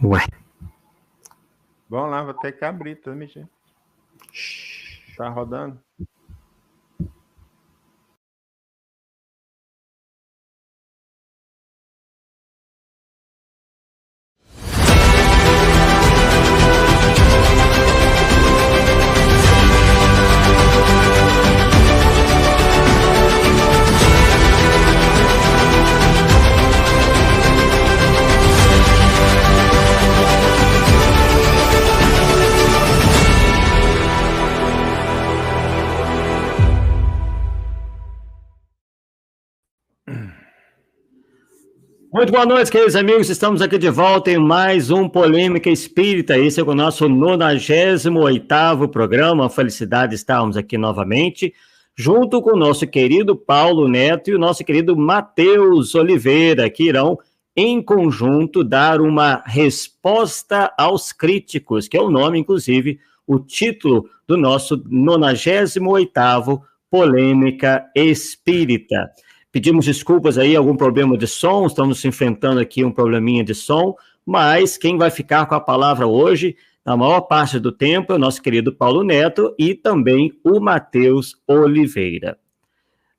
Ué. Vamos lá, vou ter que abrir também, gente. Tá rodando? Muito boa noite, queridos amigos. Estamos aqui de volta em mais um Polêmica Espírita. Esse é o nosso 98º programa. Felicidade estarmos aqui novamente, junto com o nosso querido Paulo Neto e o nosso querido Matheus Oliveira, que irão, em conjunto, dar uma resposta aos críticos, que é o nome, inclusive, o título do nosso 98º Polêmica Espírita. Pedimos desculpas aí, algum problema de som, estamos enfrentando aqui um probleminha de som, mas quem vai ficar com a palavra hoje, na maior parte do tempo, é o nosso querido Paulo Neto e também o Matheus Oliveira.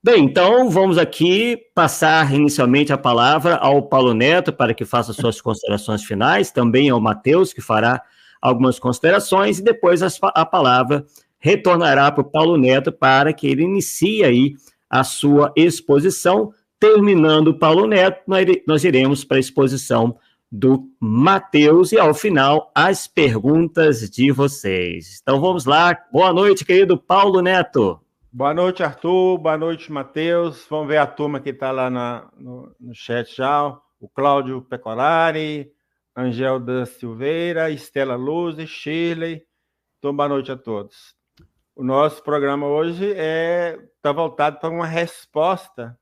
Bem, então vamos aqui passar inicialmente a palavra ao Paulo Neto para que faça suas considerações finais, também ao Matheus, que fará algumas considerações, e depois a palavra retornará para o Paulo Neto para que ele inicie aí a sua exposição. Terminando o Paulo Neto, nós iremos para a exposição do Matheus e, ao final, as perguntas de vocês. Então, vamos lá. Boa noite, querido Paulo Neto. Boa noite, Arthur. Boa noite, Matheus. Vamos ver a turma que está lá no chat já. O Cláudio Pecorari, Angel da Silveira, Estela Luz, Shirley. Então, boa noite a todos. O nosso programa hoje está voltado para uma resposta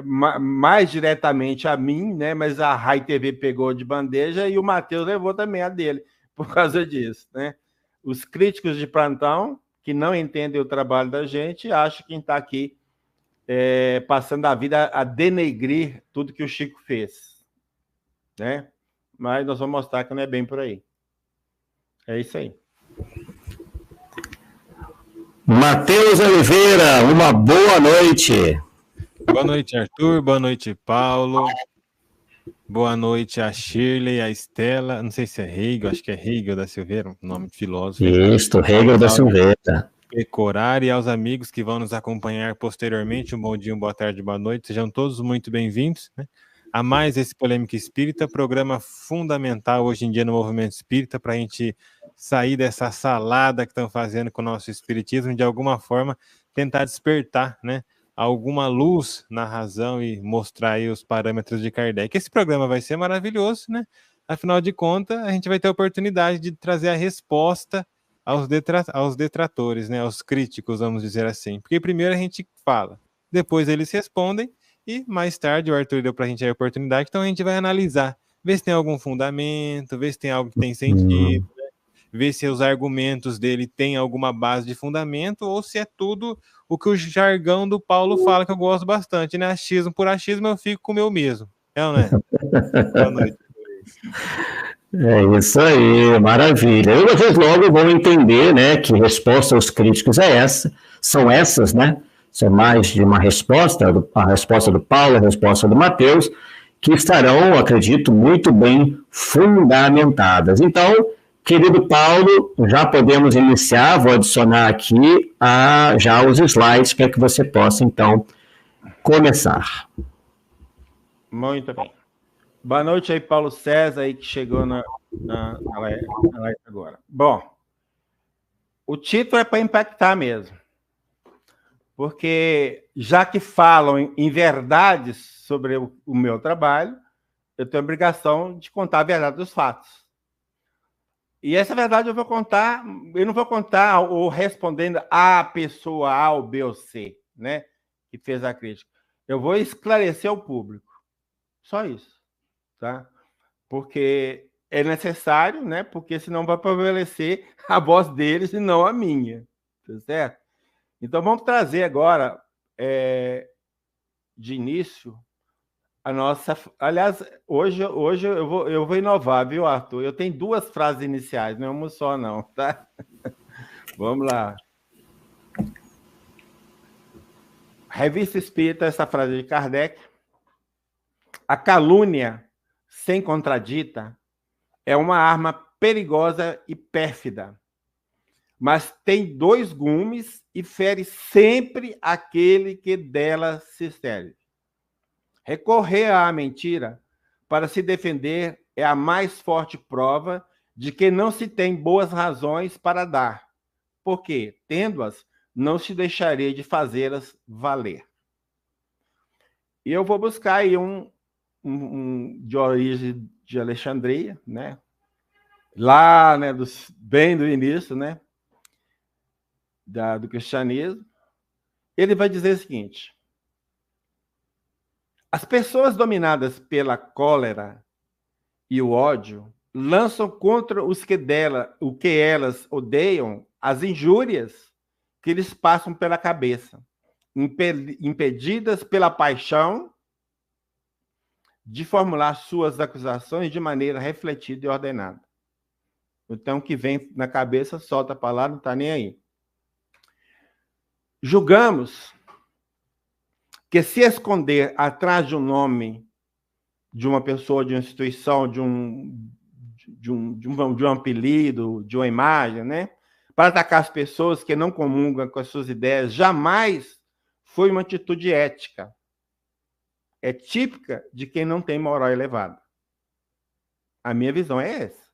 mais diretamente a mim, né? Mas a Rai TV pegou de bandeja e o Matheus levou também a dele por causa disso, né? Os críticos de plantão, que não entendem o trabalho da gente, acham que quem está aqui passando a vida a denegrir tudo que o Chico fez, né? Mas nós vamos mostrar que não é bem por aí. É isso aí. Matheus Oliveira, uma boa noite. Boa noite, Arthur. Boa noite, Paulo. Boa noite a Shirley, a Estela. Não sei se é Hegel, acho que é Hegel da Silveira, nome de filósofo. Isso, Hegel da Silveira. Decorar e aos amigos que vão nos acompanhar posteriormente. Um bom dia, uma boa tarde, boa noite. Sejam todos muito bem-vindos, né, a mais esse Polêmica Espírita, programa fundamental hoje em dia no movimento espírita para a gente sair dessa salada que estão fazendo com o nosso espiritismo, de alguma forma tentar despertar, né, alguma luz na razão e mostrar aí os parâmetros de Kardec. Esse programa vai ser maravilhoso, né? Afinal de contas, a gente vai ter a oportunidade de trazer a resposta aos detratores, né, aos críticos, vamos dizer assim. Porque primeiro a gente fala, depois eles respondem, e mais tarde o Arthur deu para a gente a oportunidade, então a gente vai analisar, ver se tem algum fundamento, ver se tem algo que tem sentido, né? Ver se os argumentos dele têm alguma base de fundamento, ou se é tudo o que o jargão do Paulo fala, que eu gosto bastante, né? Achismo por achismo, eu fico com o meu mesmo. É ou não é? Boa noite. É isso aí, maravilha. E vocês logo vão entender, né, que resposta aos críticos são essas, né? São mais de uma resposta, a resposta do Paulo, a resposta do Matheus, que estarão, acredito, muito bem fundamentadas. Então, querido Paulo, já podemos iniciar, vou adicionar aqui já os slides para que você possa, então, começar. Muito bem. Boa noite aí, Paulo César, aí que chegou na live agora. Bom, o título é para impactar mesmo, porque já que falam em verdades sobre o meu trabalho, eu tenho a obrigação de contar a verdade dos fatos. E essa verdade eu não vou contar ou respondendo a pessoa A ou B ou C, né, que fez a crítica. Eu vou esclarecer ao público. Só isso, tá? Porque é necessário, né? Porque senão vai prevalecer a voz deles e não a minha, tá certo? Então vamos trazer agora, de início, A nossa... Aliás, hoje eu vou inovar, viu, Arthur? Eu tenho 2 frases iniciais, não é uma só, não, tá? Vamos lá. Revista Espírita, essa frase de Kardec. A calúnia, sem contradita, é uma arma perigosa e pérfida, mas tem 2 gumes e fere sempre aquele que dela se serve. Recorrer à mentira para se defender é a mais forte prova de que não se tem boas razões para dar, porque, tendo-as, não se deixaria de fazê-las valer. E eu vou buscar aí um de origem de Alexandria, né? Lá, né, bem do início, né, do cristianismo. Ele vai dizer o seguinte: as pessoas dominadas pela cólera e o ódio lançam contra o que elas odeiam as injúrias que lhes passam pela cabeça, impedidas pela paixão de formular suas acusações de maneira refletida e ordenada. Então, o que vem na cabeça, solta a palavra, não está nem aí. Julgamos que se esconder atrás de um nome, de uma pessoa, de uma instituição, de um apelido, de uma imagem, né, para atacar as pessoas que não comungam com as suas ideias, jamais foi uma atitude ética. É típica de quem não tem moral elevada. A minha visão é essa.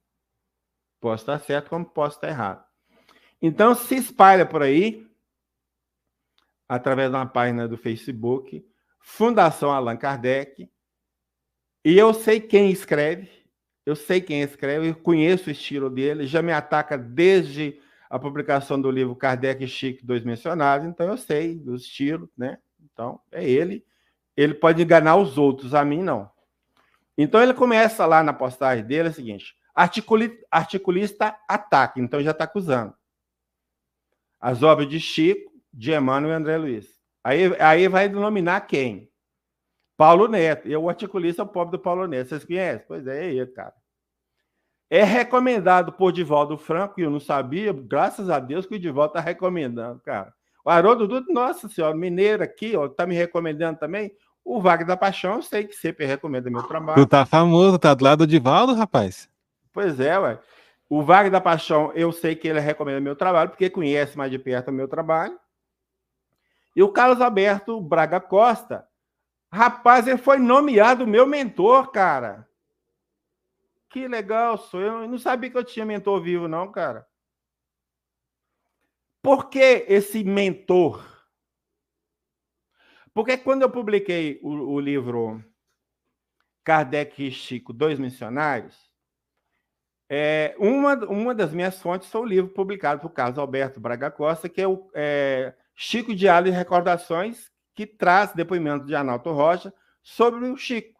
Posso estar certo como posso estar errado. Então, se espalha por aí, através de uma página do Facebook, Fundação Allan Kardec, e eu sei quem escreve, eu conheço o estilo dele, já me ataca desde a publicação do livro Kardec e Chico, 2 mencionados, então eu sei do estilo, né? Então, é ele. Ele pode enganar os outros, a mim não. Então, ele começa lá na postagem dele, é o seguinte: articulista ataca, então já está acusando. As obras de Chico, de Emmanuel e André Luiz. Aí vai denominar quem? Paulo Neto. E o articulista é o pobre do Paulo Neto. Vocês conhecem? Pois é ele, cara. É recomendado por Divaldo Franco, e eu não sabia, graças a Deus que o Divaldo está recomendando, cara. O Haroldo Dutra, nossa senhora, mineiro aqui, ó, tá me recomendando também. O Wagner da Paixão, eu sei que sempre recomenda meu trabalho. Tu tá famoso, tá do lado do Divaldo, rapaz? Pois é, ué. O Wagner da Paixão, eu sei que ele recomenda meu trabalho, porque conhece mais de perto o meu trabalho. E o Carlos Alberto Braga Costa, rapaz, ele foi nomeado meu mentor, cara. Que legal, eu não sabia que eu tinha mentor vivo, não, cara. Por que esse mentor? Porque quando eu publiquei o livro Kardec e Chico, 2 missionários, uma das minhas fontes foi o livro publicado por Carlos Alberto Braga Costa, que é o Chico Diário e Recordações, que traz depoimento de Arnaldo Rocha sobre o Chico.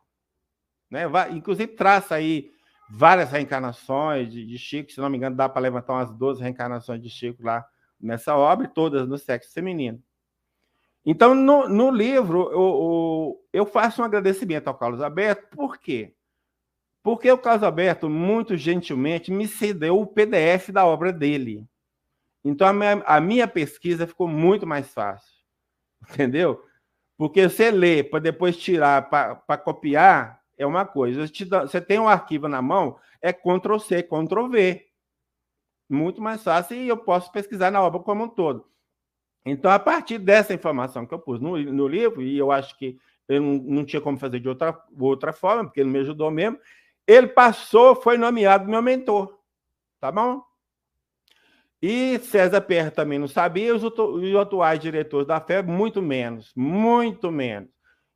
Né? Inclusive, traça aí várias reencarnações de Chico, se não me engano, dá para levantar umas 12 reencarnações de Chico lá nessa obra, todas no sexo feminino. Então, no livro, eu faço um agradecimento ao Carlos Alberto. Por quê? Porque o Carlos Alberto, muito gentilmente, me cedeu o PDF da obra dele. Então, a minha pesquisa ficou muito mais fácil. Entendeu? Porque você lê para depois tirar, para copiar, é uma coisa. Você tem um arquivo na mão, é Ctrl+C, Ctrl+V. Muito mais fácil, e eu posso pesquisar na obra como um todo. Então, a partir dessa informação que eu pus no livro, e eu acho que eu não tinha como fazer de outra forma, porque ele me ajudou mesmo, ele foi nomeado meu mentor. Tá bom? E César Perra também não sabia, os atuais diretores da FEB, muito menos. Muito menos.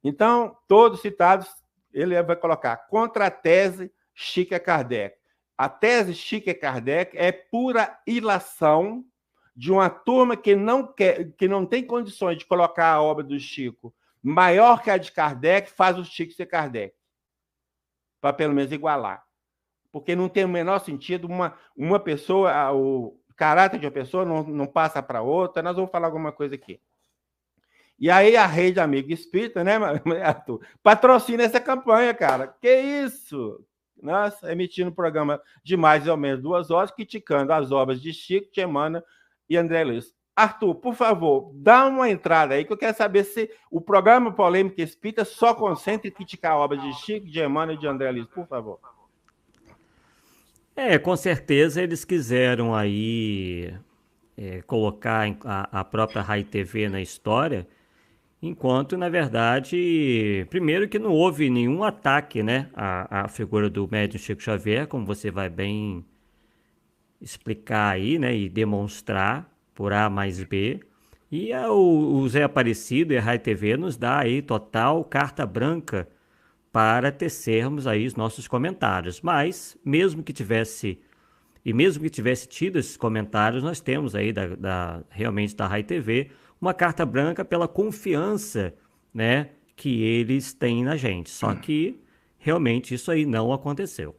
Então, todos citados, ele vai colocar contra a tese Chico e Kardec. A tese Chico e Kardec é pura ilação de uma turma que não tem condições de colocar a obra do Chico maior que a de Kardec, faz o Chico ser Kardec, para pelo menos igualar. Porque não tem o menor sentido uma pessoa, o caráter de uma pessoa não passa para outra. Nós vamos falar alguma coisa aqui. E aí a Rede Amigo Espírita, né, Arthur, patrocina essa campanha, cara. Que isso? Nossa, emitindo um programa de mais ou menos 2 horas, criticando as obras de Chico, Emmanuel e André Luiz. Arthur, por favor, dá uma entrada aí, que eu quero saber se o programa Polêmica Espírita só concentra em criticar a obra de Chico, de Emmanuel e de André Luiz, por favor. Com certeza eles quiseram aí colocar a própria Rai TV na história, enquanto, na verdade, primeiro que não houve nenhum ataque, né, à figura do médium Chico Xavier, como você vai bem explicar aí, né, e demonstrar por A mais B. E o Zé Aparecido e a Rai TV nos dá aí total carta branca para tecermos aí os nossos comentários. Mas, mesmo que tivesse tido esses comentários, nós temos aí realmente da Rai TV uma carta branca pela confiança, né, que eles têm na gente. Só que realmente isso aí não aconteceu.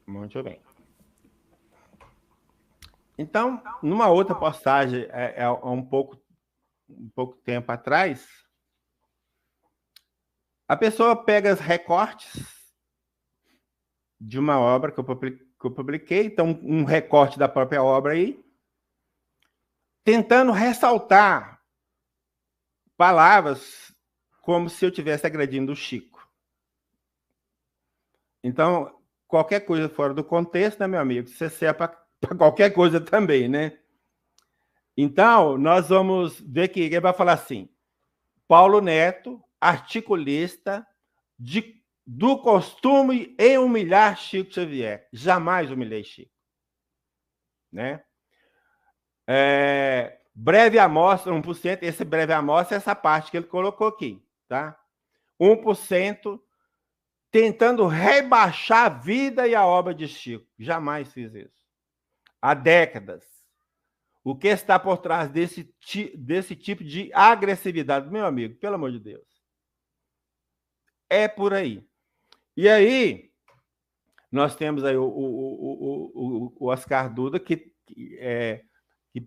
Muito bem. Então, numa outra postagem, um pouco tempo atrás, a pessoa pega os recortes de uma obra que eu publiquei, então um recorte da própria obra aí, tentando ressaltar palavras como se eu estivesse agredindo o Chico. Então, qualquer coisa fora do contexto, né, meu amigo? Você serve para qualquer coisa também, né? Então, nós vamos ver que ele vai falar assim: Paulo Neto, articulista do costume em humilhar Chico Xavier. Jamais humilhei Chico. Né? Breve amostra, 1%, esse breve amostra é essa parte que ele colocou aqui. Tá? 1% tentando rebaixar a vida e a obra de Chico. Jamais fiz isso. Há décadas. O que está por trás desse tipo de agressividade, meu amigo? Pelo amor de Deus. É por aí. E aí, nós temos aí o Oscar Duda, que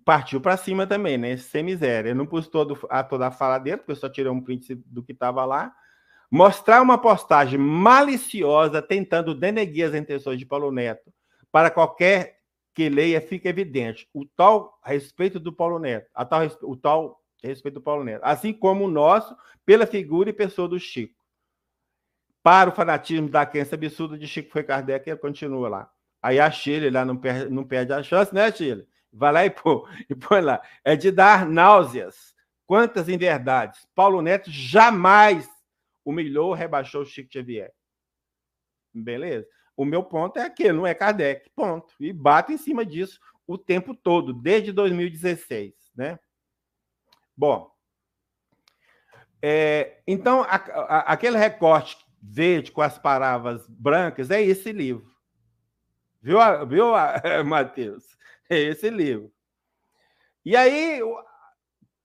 partiu para cima também, né? Sem miséria. Eu não pus toda a fala dele, porque eu só tirei um print do que estava lá. Mostrar uma postagem maliciosa tentando denegrir as intenções de Paulo Neto para qualquer que leia, fica evidente o tal respeito do Paulo Neto, o tal respeito do Paulo Neto, assim como o nosso pela figura e pessoa do Chico. Para o fanatismo da crença absurda de Chico foi Kardec, ele continua lá. Aí a Shirley lá não perde a chance, né, Shirley? Vai lá e põe lá. É de dar náuseas. Quantas inverdades. Paulo Neto jamais humilhou, rebaixou Chico Xavier. Beleza? O meu ponto é que não é Kardec, ponto. E bato em cima disso o tempo todo, desde 2016, né? Bom, então, aquele recorte verde com as palavras brancas é esse livro. Viu, Matheus? É esse livro. E aí,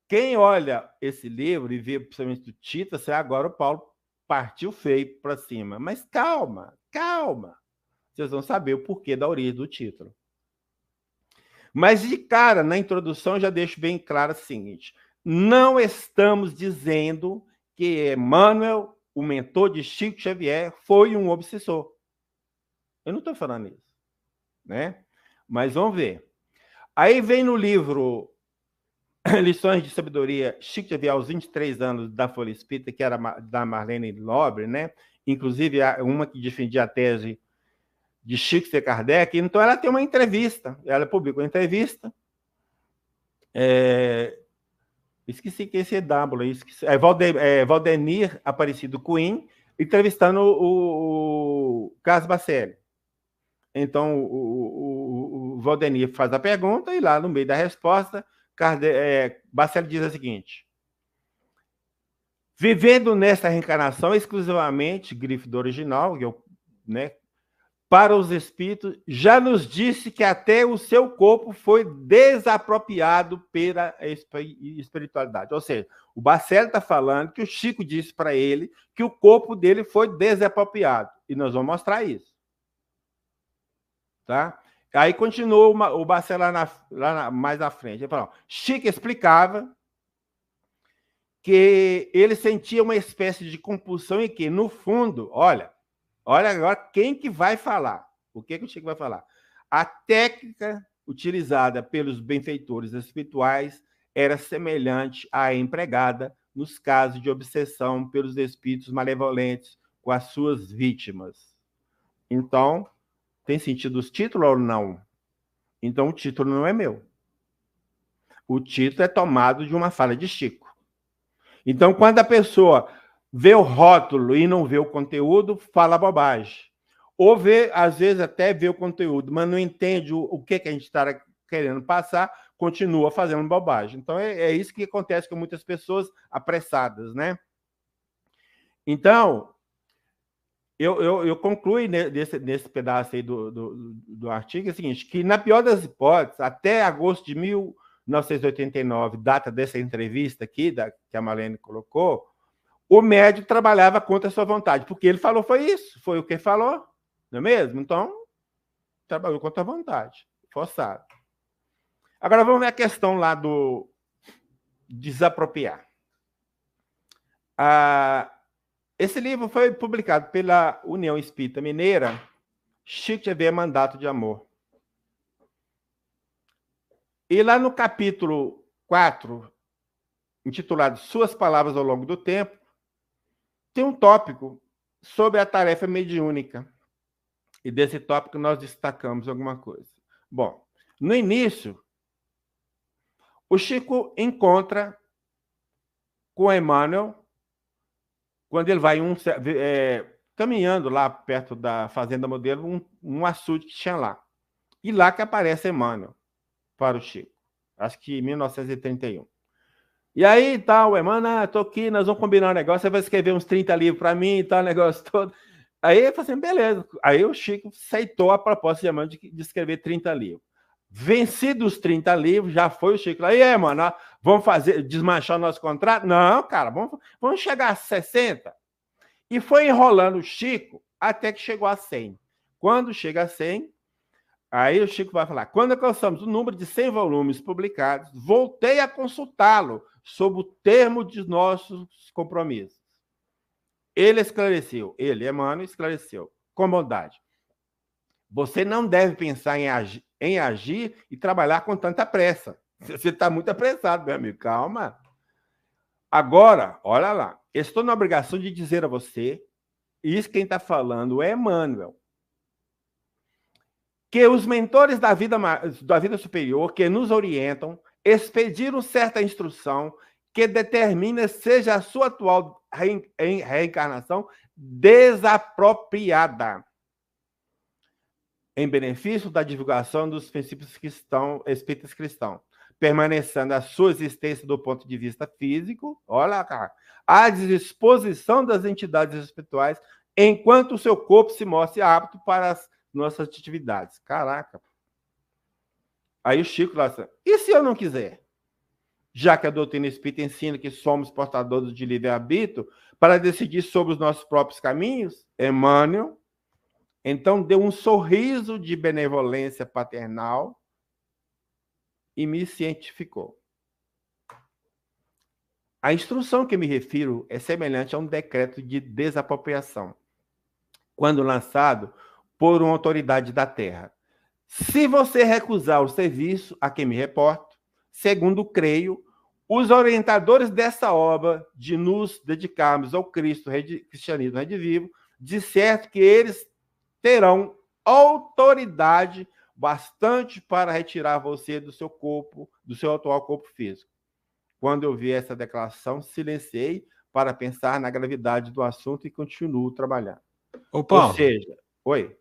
quem olha esse livro e vê principalmente o título, assim, agora o Paulo partiu feio para cima. Mas calma. Vocês vão saber o porquê da origem do título. Mas, de cara, na introdução, já deixo bem claro o seguinte: não estamos dizendo que Emmanuel, o mentor de Chico Xavier, foi um obsessor. Eu não estou falando isso. Né? Mas vamos ver. Aí vem no livro Lições de Sabedoria, Chico Xavier aos 23 anos, da Folha Espírita, que era da Marlene Nobre, né? Inclusive uma que defendia a tese de Chico ser Kardec. Então ela tem uma entrevista, ela publicou uma entrevista. Esqueci que esse é W, Valdenir Aparecido Cunha, entrevistando o Carlos Bacelli. Então, o Valdenir faz a pergunta e lá, no meio da resposta, Bacelli diz o seguinte: vivendo nessa reencarnação exclusivamente, grifo do original, né, para os espíritos, já nos disse que até o seu corpo foi desapropriado pela espiritualidade. Ou seja, o Bacelli está falando que o Chico disse para ele que o corpo dele foi desapropriado. E nós vamos mostrar isso. Tá? Aí continua o Bacelli mais à frente. Ele fala: Chico explicava que ele sentia uma espécie de compulsão e que, no fundo, olha agora quem que vai falar. O que o Chico vai falar? A técnica utilizada pelos benfeitores espirituais era semelhante à empregada nos casos de obsessão pelos espíritos malevolentes com as suas vítimas. Então, tem sentido os títulos ou não? Então, o título não é meu. O título é tomado de uma fala de Chico. Então, quando a pessoa vê o rótulo e não vê o conteúdo, fala bobagem. Ou vê, às vezes, até vê o conteúdo, mas não entende o que a gente está querendo passar, continua fazendo bobagem. Então, é isso que acontece com muitas pessoas apressadas, né? Então, eu concluo nesse pedaço aí do artigo, é o seguinte, que, na pior das hipóteses, até agosto de 1989, data dessa entrevista aqui, que a Marlene colocou, o médium trabalhava contra a sua vontade, porque ele falou, foi isso, foi o que falou, não é mesmo? Então, trabalhou contra a vontade, forçado. Agora vamos ver a questão lá do desapropriar. Esse livro foi publicado pela União Espírita Mineira, Chico Xavier, Mandato de Amor. E lá no capítulo 4, intitulado Suas Palavras ao Longo do Tempo, tem um tópico sobre a tarefa mediúnica. E desse tópico nós destacamos alguma coisa. Bom, no início, o Chico encontra com Emmanuel, quando ele vai caminhando lá perto da Fazenda Modelo, um açude que tinha lá. E lá que aparece Emmanuel para o Chico. Acho que em 1931. E aí, tal, Emmanuel, tô aqui, nós vamos combinar um negócio, você vai escrever uns 30 livros para mim e tal, o negócio todo. Aí eu falei assim, beleza. Aí o Chico aceitou a proposta de Emmanuel de escrever 30 livros. Vencidos os 30 livros, já foi o Chico lá, e aí, mano, vamos desmanchar o nosso contrato? Não, cara, vamos chegar a 60. E foi enrolando o Chico até que chegou a 100. Quando chega a 100, aí o Chico vai falar, quando alcançamos o número de 100 volumes publicados, voltei a consultá-lo sobre o termo de nossos compromissos. Ele esclareceu, Emmanuel, esclareceu, com bondade. Você não deve pensar em agir e trabalhar com tanta pressa. Você está muito apressado, meu amigo. Calma. Agora, olha lá. Estou na obrigação de dizer a você, e isso quem está falando é Emmanuel, que os mentores da vida superior que nos orientam expediram certa instrução que determina seja a sua atual reencarnação desapropriada, em benefício da divulgação dos princípios espíritas cristãos, permanecendo a sua existência do ponto de vista físico, olha, cara, à disposição das entidades espirituais, enquanto o seu corpo se mostre apto para as nossas atividades. Caraca. Aí o Chico lá, e se eu não quiser? Já que a doutrina espírita ensina que somos portadores de livre-arbítrio para decidir sobre os nossos próprios caminhos, Emmanuel então deu um sorriso de benevolência paternal e me cientificou. A instrução que me refiro é semelhante a um decreto de desapropriação, quando lançado por uma autoridade da terra. Se você recusar o serviço a quem me reporto, segundo creio, os orientadores dessa obra de nos dedicarmos ao cristianismo redivivo, de certo que eles terão autoridade bastante para retirar você do seu corpo, do seu atual corpo físico. Quando eu vi essa declaração, silenciei para pensar na gravidade do assunto e continuo trabalhando. Ô, Paulo, ou seja, oi.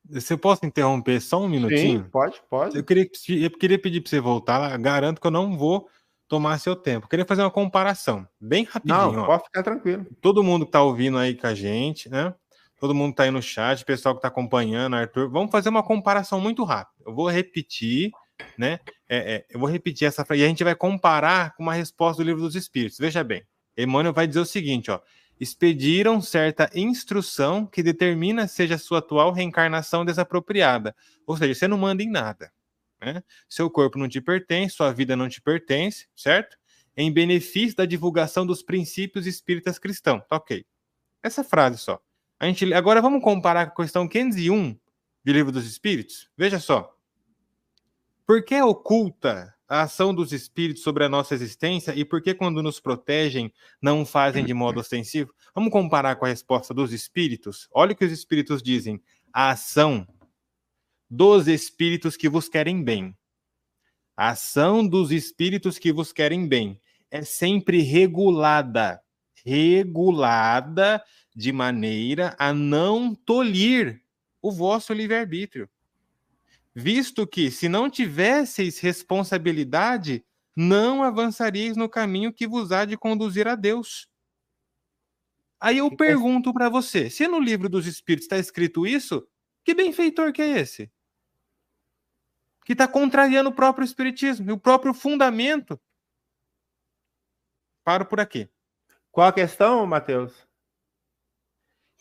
Você posso interromper só um minutinho? Sim, pode. Eu queria pedir para você voltar, garanto que eu não vou tomar seu tempo. Eu queria fazer uma comparação, bem rapidinho. Não, pode ficar tranquilo. Todo mundo que está ouvindo aí com a gente, né? Todo mundo está aí no chat, pessoal que está acompanhando, Arthur, vamos fazer uma comparação muito rápida. Eu vou repetir, né? Eu vou repetir essa frase e a gente vai comparar com uma resposta do Livro dos Espíritos. Veja bem, Emmanuel vai dizer o seguinte, ó. Expediram certa instrução que determina seja a sua atual reencarnação desapropriada. Ou seja, você não manda em nada, né? Seu corpo não te pertence, sua vida não te pertence, certo? em benefício da divulgação dos princípios espíritas cristãos. Tá, ok. Essa frase só. Agora vamos comparar com a questão 501 do Livro dos Espíritos? Veja só. Por que é oculta a ação dos espíritos sobre a nossa existência e por que, quando nos protegem, não o fazem de modo ostensivo? Vamos comparar com a resposta dos espíritos? Olha o que os espíritos dizem. A ação dos espíritos que vos querem bem. A ação dos espíritos que vos querem bem é sempre regulada de maneira a não tolir o vosso livre-arbítrio. Visto que, se não tivesseis responsabilidade, não avançaríeis no caminho que vos há de conduzir a Deus. Aí eu pergunto para você, se no Livro dos Espíritos está escrito isso, que benfeitor que é esse? Que está contrariando o próprio Espiritismo, o próprio fundamento. Paro por aqui. Qual a questão, Matheus?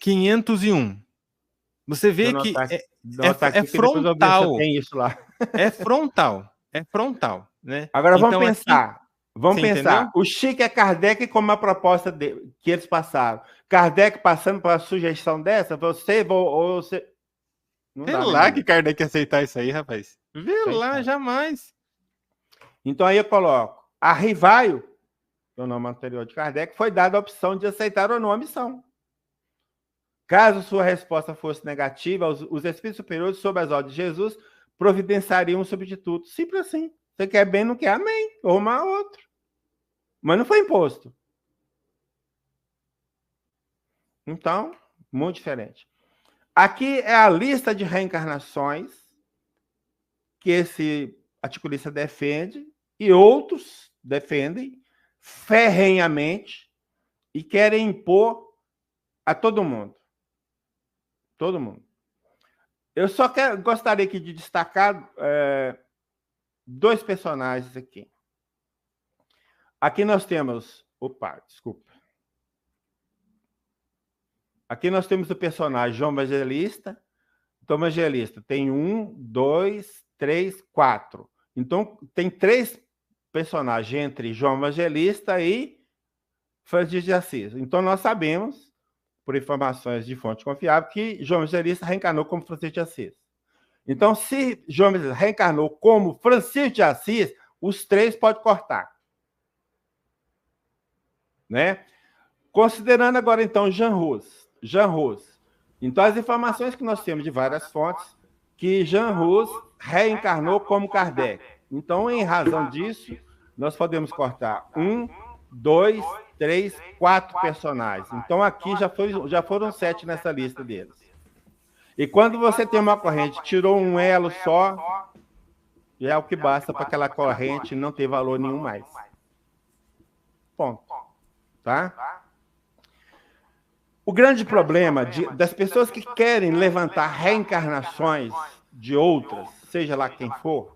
501. Você vê que é frontal. Tem isso lá. É frontal, né? Agora vamos pensar. Aqui, vamos pensar. Entendeu? O Chico é Kardec como a proposta que eles passaram. Kardec passando por uma sugestão dessa, você. Vê lá que Kardec aceitar isso aí, rapaz. Vê lá, jamais. Então aí eu coloco. A Rivaio, que é o nome anterior de Kardec, foi dada a opção de aceitar ou não a missão. Caso sua resposta fosse negativa, os espíritos superiores, sob as ordens de Jesus, providenciariam um substituto. Simples assim. Você quer bem, não quer, amém. Ou uma outro. Mas não foi imposto. Então, muito diferente. Aqui é a lista de reencarnações que esse articulista defende e outros defendem ferrenhamente e querem impor a todo mundo. Todo mundo. Eu só gostaria aqui de destacar dois personagens aqui. Aqui nós temos... Opa, desculpa. Aqui nós temos o personagem João Evangelista. Então, Evangelista tem 1, 2, 3, 4. Então, tem 3 personagens entre João Evangelista e Francisco de Assis. Então, nós sabemos, por informações de fonte confiável, que João Evangelista reencarnou como Francisco de Assis. Então, se João Evangelista reencarnou como Francisco de Assis, os 3 pode cortar. Né? Considerando agora, então, Jean Rus. Então, as informações que nós temos de várias fontes, que Jean Rus reencarnou como Kardec. Então, em razão disso, nós podemos cortar 1, 2, 3, 4 personagens. Então, aqui já foram 7 nessa lista deles. E quando você tem uma corrente, tirou um elo só, já é o que basta para aquela corrente não ter valor nenhum mais. Ponto. Tá? O grande problema das pessoas que querem levantar reencarnações de outras, seja lá quem for,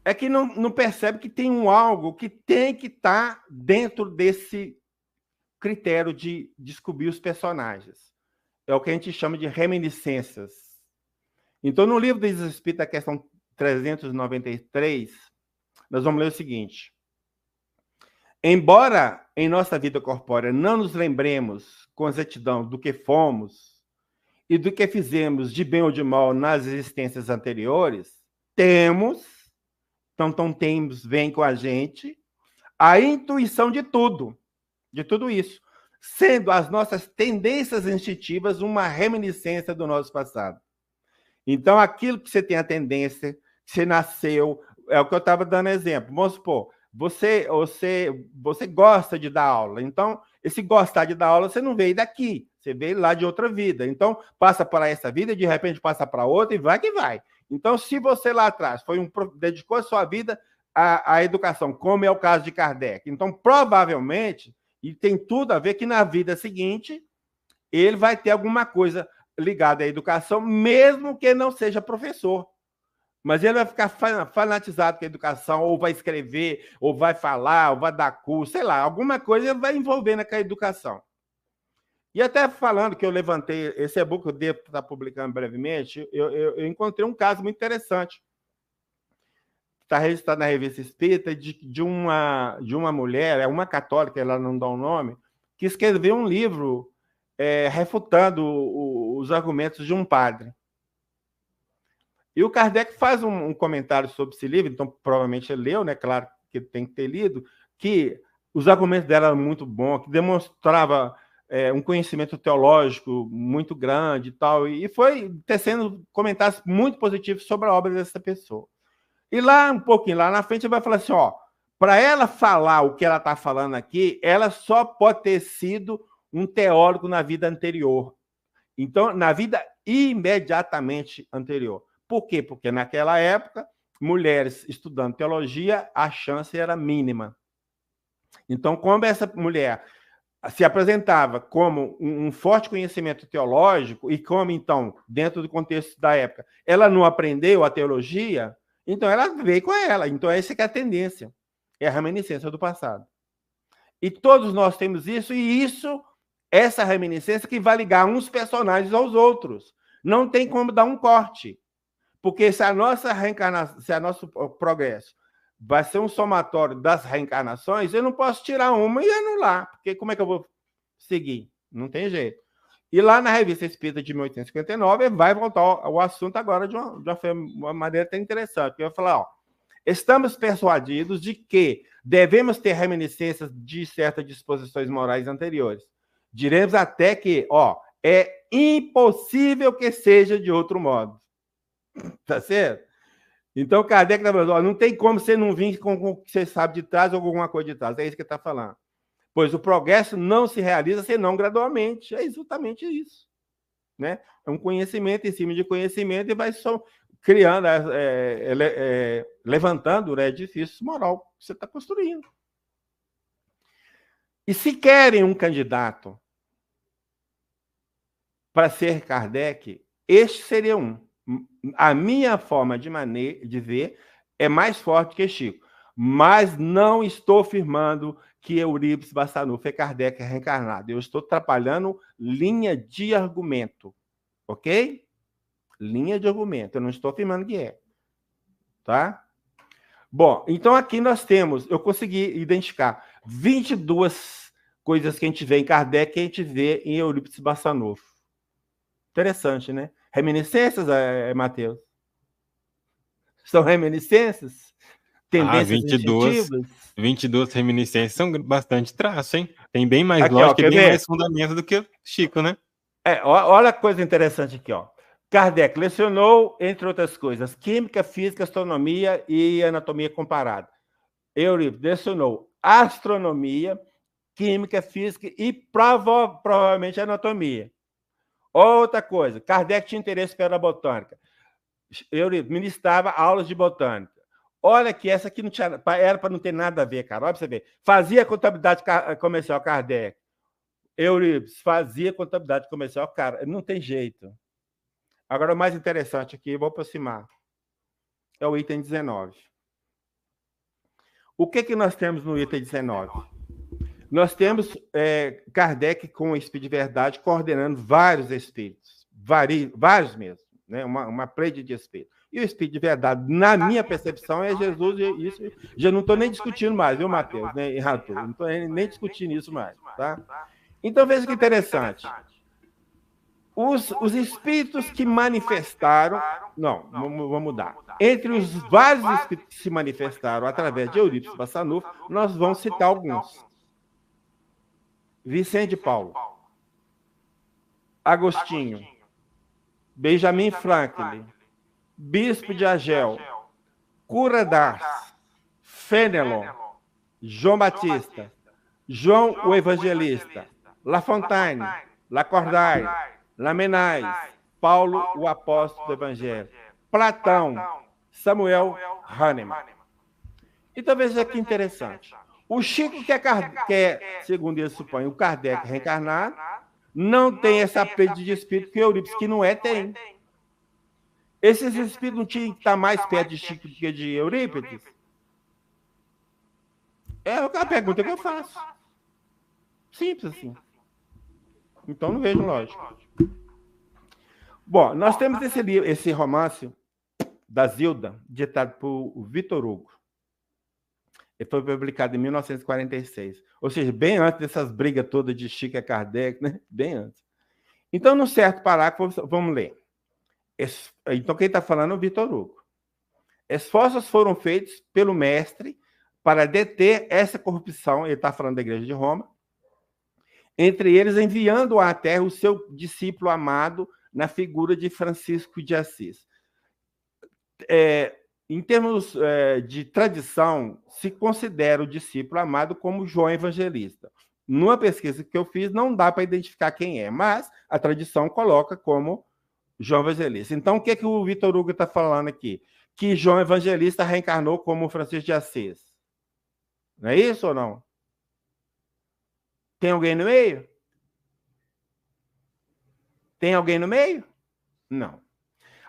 é que não percebe que tem algo que tem que estar dentro desse critério de descobrir os personagens. É o que a gente chama de reminiscências. Então, no livro dos Espíritos, a questão 393, nós vamos ler o seguinte. Embora em nossa vida corpórea não nos lembremos com exatidão do que fomos e do que fizemos de bem ou de mal nas existências anteriores, temos, vem com a gente, a intuição de tudo isso, sendo as nossas tendências instintivas uma reminiscência do nosso passado. Então, aquilo que você tem a tendência, que você nasceu, é o que eu estava dando exemplo. Vamos supor, você gosta de dar aula. Então, esse gostar de dar aula, você não veio daqui, você veio lá de outra vida. Então, passa para essa vida, de repente passa para outra e vai que vai. Então, se você lá atrás dedicou a sua vida à educação, como é o caso de Kardec, então, provavelmente, e tem tudo a ver que na vida seguinte, ele vai ter alguma coisa ligada à educação, mesmo que não seja professor. Mas ele vai ficar fanatizado com a educação, ou vai escrever, ou vai falar, ou vai dar curso, sei lá, alguma coisa ele vai envolvendo com a educação. E até falando que eu levantei esse e-book, eu devo estar publicando brevemente, eu encontrei um caso muito interessante. está registrado na Revista Espírita de uma mulher, uma católica, ela não dá o nome, que escreveu um livro refutando os argumentos de um padre. E o Kardec faz um comentário sobre esse livro, então provavelmente ele leu, né? Claro que tem que ter lido, que os argumentos dela eram muito bons, que demonstrava um conhecimento teológico muito grande e tal, e foi tecendo comentários muito positivos sobre a obra dessa pessoa. E lá, um pouquinho lá na frente, ele vai falar assim, ó, para ela falar o que ela está falando aqui, ela só pode ter sido um teólogo na vida anterior. Então, na vida imediatamente anterior. Por quê? Porque naquela época, mulheres estudando teologia, a chance era mínima. Então, como essa mulher se apresentava como um forte conhecimento teológico e como, então, dentro do contexto da época, ela não aprendeu a teologia, então ela veio com ela. Então, essa que é a tendência, é a reminiscência do passado. E todos nós temos isso, e essa reminiscência que vai ligar uns personagens aos outros. Não tem como dar um corte. Porque se a nossa reencarnação, se o nosso progresso vai ser um somatório das reencarnações, eu não posso tirar uma e anular, porque como é que eu vou seguir? Não tem jeito. E lá na Revista Espírita de 1859, vai voltar ao assunto agora de uma maneira até interessante, porque vai falar, ó, estamos persuadidos de que devemos ter reminiscências de certas disposições morais anteriores. Diremos até que, ó, é impossível que seja de outro modo. Tá certo? Então, Kardec está falando, não tem como você não vir com o que você sabe de trás ou alguma coisa de trás. É isso que ele está falando. Pois o progresso não se realiza senão gradualmente. É exatamente isso. Né? É um conhecimento em cima de conhecimento e vai só criando, levantando o edifício moral que você está construindo. E se querem um candidato para ser Kardec, este seria um. A minha forma de ver é mais forte que Chico, mas não estou afirmando que Eurípides Bassanufo é Kardec reencarnado. Eu estou trabalhando linha de argumento, ok? Linha de argumento. Eu não estou afirmando que é, tá? Bom, então aqui nós temos, eu consegui identificar 22 coisas que a gente vê em Kardec que a gente vê em Eurípides Bassanufo. Interessante, né? Reminiscências, Matheus? São reminiscências? Tendências 22 reminiscências são bastante traço, hein? Tem bem mais aqui, lógica ó, e bem mais fundamento do que o Chico, né? Olha a coisa interessante aqui, ó. Kardec lecionou, entre outras coisas, química, física, astronomia e anatomia comparada. Eurípides lecionou astronomia, química, física e provavelmente anatomia. Outra coisa, Kardec tinha interesse pela botânica. Eurípides ministrava aulas de botânica. Olha que essa aqui não tinha, era para não ter nada a ver, cara. Olha para você ver. Fazia contabilidade comercial, Kardec. Eurípides fazia contabilidade comercial, cara. Não tem jeito. Agora, o mais interessante aqui, vou aproximar, é o item 19. O que nós temos no item 19? Nós temos Kardec com o Espírito de Verdade coordenando vários espíritos, vários mesmo, né? uma pleide de espíritos. E o Espírito de Verdade, na minha percepção, é Jesus, e isso já não estou nem discutindo mais, viu, Matheus? Né? E Rato, não estou nem discutindo isso mais. Tá? Então, veja que interessante. Os espíritos que manifestaram... Não, vamos mudar. Entre os vários espíritos que se manifestaram através de Eurípides Bassanufo, nós vamos citar alguns. Vicente de Paulo, Agostinho, Benjamin Franklin, Bispo de Agel, Cura d'Ars, Fenelon, João Batista, João o Evangelista, La Fontaine, Lacordaire, Lamennais, Paulo o Apóstolo do Evangelho, Platão, Samuel Hahnemann. Então veja que interessante. O Chico, que é, segundo ele supõe, o Kardec reencarnado, não tem essa pleide de espírito que Eurípides, que não tem. Esses espíritos não tinham que estar mais perto de Chico do que de Eurípides? É a pergunta que eu faço. Simples assim. Então não vejo lógica. Bom, nós temos esse romance da Zilda, ditado por Vitor Hugo. Ele foi publicado em 1946. Ou seja, bem antes dessas brigas todas de Chico e Kardec, né? Bem antes. Então, num certo parágrafo, vamos ler. Então, quem está falando é o Vitor Hugo. Esforços foram feitos pelo mestre para deter essa corrupção, ele está falando da Igreja de Roma, entre eles enviando à Terra o seu discípulo amado na figura de Francisco de Assis. Em termos de tradição, se considera o discípulo amado como João Evangelista. Numa pesquisa que eu fiz, não dá para identificar quem é, mas a tradição coloca como João Evangelista. Então, o que o Vitor Hugo está falando aqui? Que João Evangelista reencarnou como Francisco de Assis. Não é isso ou não? Tem alguém no meio? Tem alguém no meio? Não.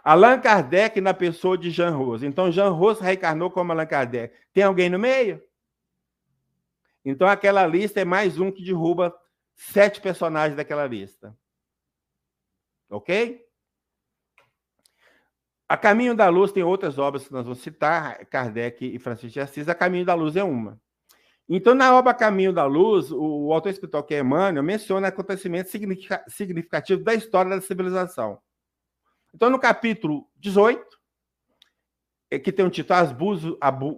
Allan Kardec na pessoa de Jean Rose. Então, Jean Rose reencarnou como Allan Kardec. Tem alguém no meio? Então, aquela lista é mais um que derruba 7 personagens daquela lista. Ok? A Caminho da Luz tem outras obras que nós vamos citar, Kardec e Francisco de Assis. A Caminho da Luz é uma. Então, na obra Caminho da Luz, o autor espiritual, que é Emmanuel, menciona acontecimentos significativos da história da civilização. Então, no capítulo 18, que tem o título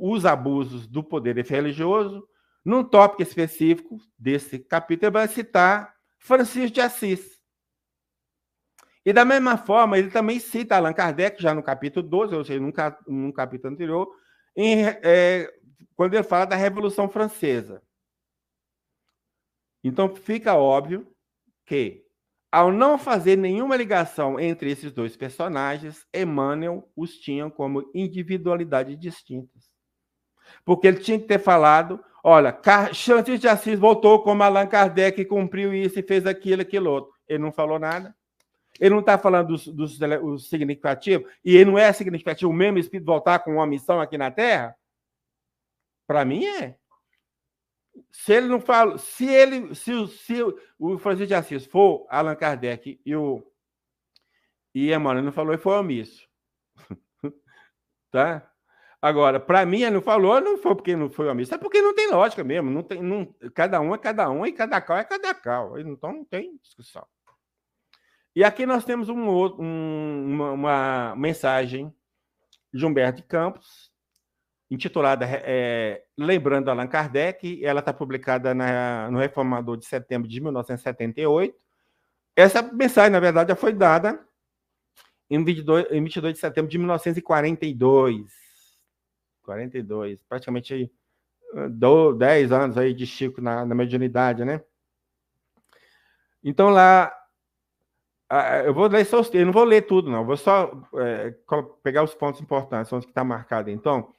Os Abusos do Poder Religioso, num tópico específico desse capítulo, ele vai citar Francisco de Assis. E, da mesma forma, ele também cita Allan Kardec, já no capítulo 12, ou seja, num capítulo anterior, quando ele fala da Revolução Francesa. Então, fica óbvio que, ao não fazer nenhuma ligação entre esses dois personagens, Emmanuel os tinha como individualidades distintas. Porque ele tinha que ter falado, olha, Francisco de Assis voltou como Allan Kardec, cumpriu isso e fez aquilo, aquilo outro. Ele não falou nada. Ele não está falando dos significativos, e ele não é significativo o mesmo espírito voltar com uma missão aqui na Terra? Para mim é. Se ele não fala, se o Francisco de Assis for Allan Kardec e Emmanuel não falou, ele foi omisso. Tá? Agora, para mim, ele não falou, não foi porque não foi omisso, é porque não tem lógica mesmo. Cada um é cada um e cada cal é cada cal. Então não tem discussão. E aqui nós temos uma mensagem de Humberto de Campos, intitulada Lembrando Allan Kardec. Ela está publicada no Reformador de setembro de 1978. Essa mensagem, na verdade, já foi dada em 22 de setembro de 1942. 42, praticamente 10 anos aí de Chico na mediunidade, né? Então, lá, eu vou ler só os textos, não vou ler tudo, não. Vou só pegar os pontos importantes, são os que estão marcados. Então,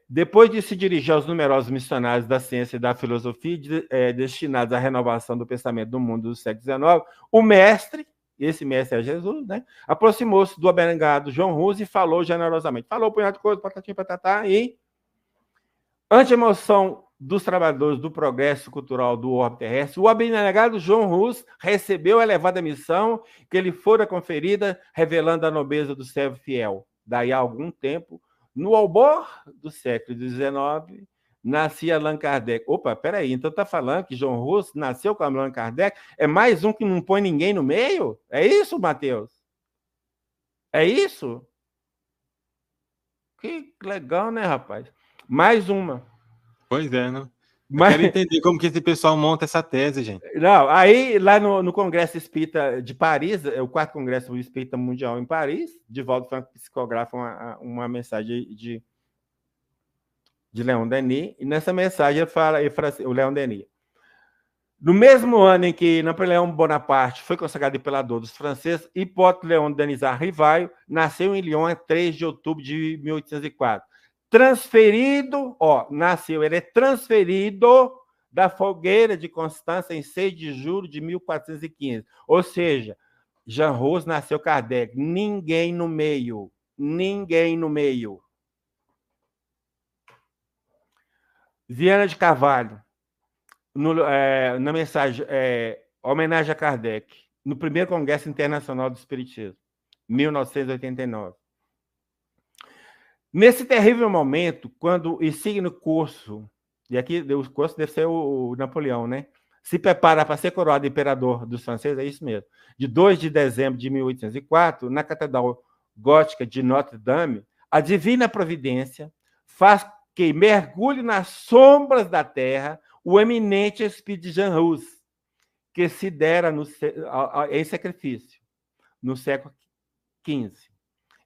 depois de se dirigir aos numerosos missionários da ciência e da filosofia destinados à renovação do pensamento do mundo do século XIX, o mestre, esse mestre é Jesus, né, aproximou-se do abnegado João Ruse e falou generosamente. Falou um punhado de coisa, patati, patatá, e, ante a emoção dos trabalhadores do progresso cultural do orbe terrestre, o abnegado João Ruse recebeu a elevada missão que lhe fora conferida, revelando a nobreza do servo fiel. Daí a algum tempo, no albor do século XIX, nascia Allan Kardec. Opa, peraí, então está falando que João Ruse nasceu com Allan Kardec? É mais um que não põe ninguém no meio? É isso, Mateus? É isso? Que legal, né, rapaz? Mais uma. Pois é, né? Eu quero entender como que esse pessoal monta essa tese, gente. Não, aí lá no Congresso Espírita de Paris, o 4º Congresso Espírita Mundial em Paris, Divaldo Franco psicografa uma mensagem de Leon Denis, e nessa mensagem ele fala assim, o Leon Denis: no mesmo ano em que Napoleão Bonaparte foi consagrado imperador dos franceses, Hipólito Leon Denis Rivaio nasceu em Lyon, 3 de outubro de 1804. Ele é transferido da fogueira de Constança em 6 de julho de 1415. Ou seja, Jean Rose nasceu Kardec. Ninguém no meio. Ninguém no meio. Viana de Carvalho, na mensagem, homenagem a Kardec, no 1º Congresso Internacional do Espiritismo, 1989. Nesse terrível momento, quando o signo Curso, e aqui o Curso deve ser o Napoleão, né? Se prepara para ser coroado imperador dos franceses, é isso mesmo. De 2 de dezembro de 1804, na Catedral Gótica de Notre-Dame, a divina providência faz que mergulhe nas sombras da terra o eminente espírito de Jean Rus, que se dera em sacrifício no século XV,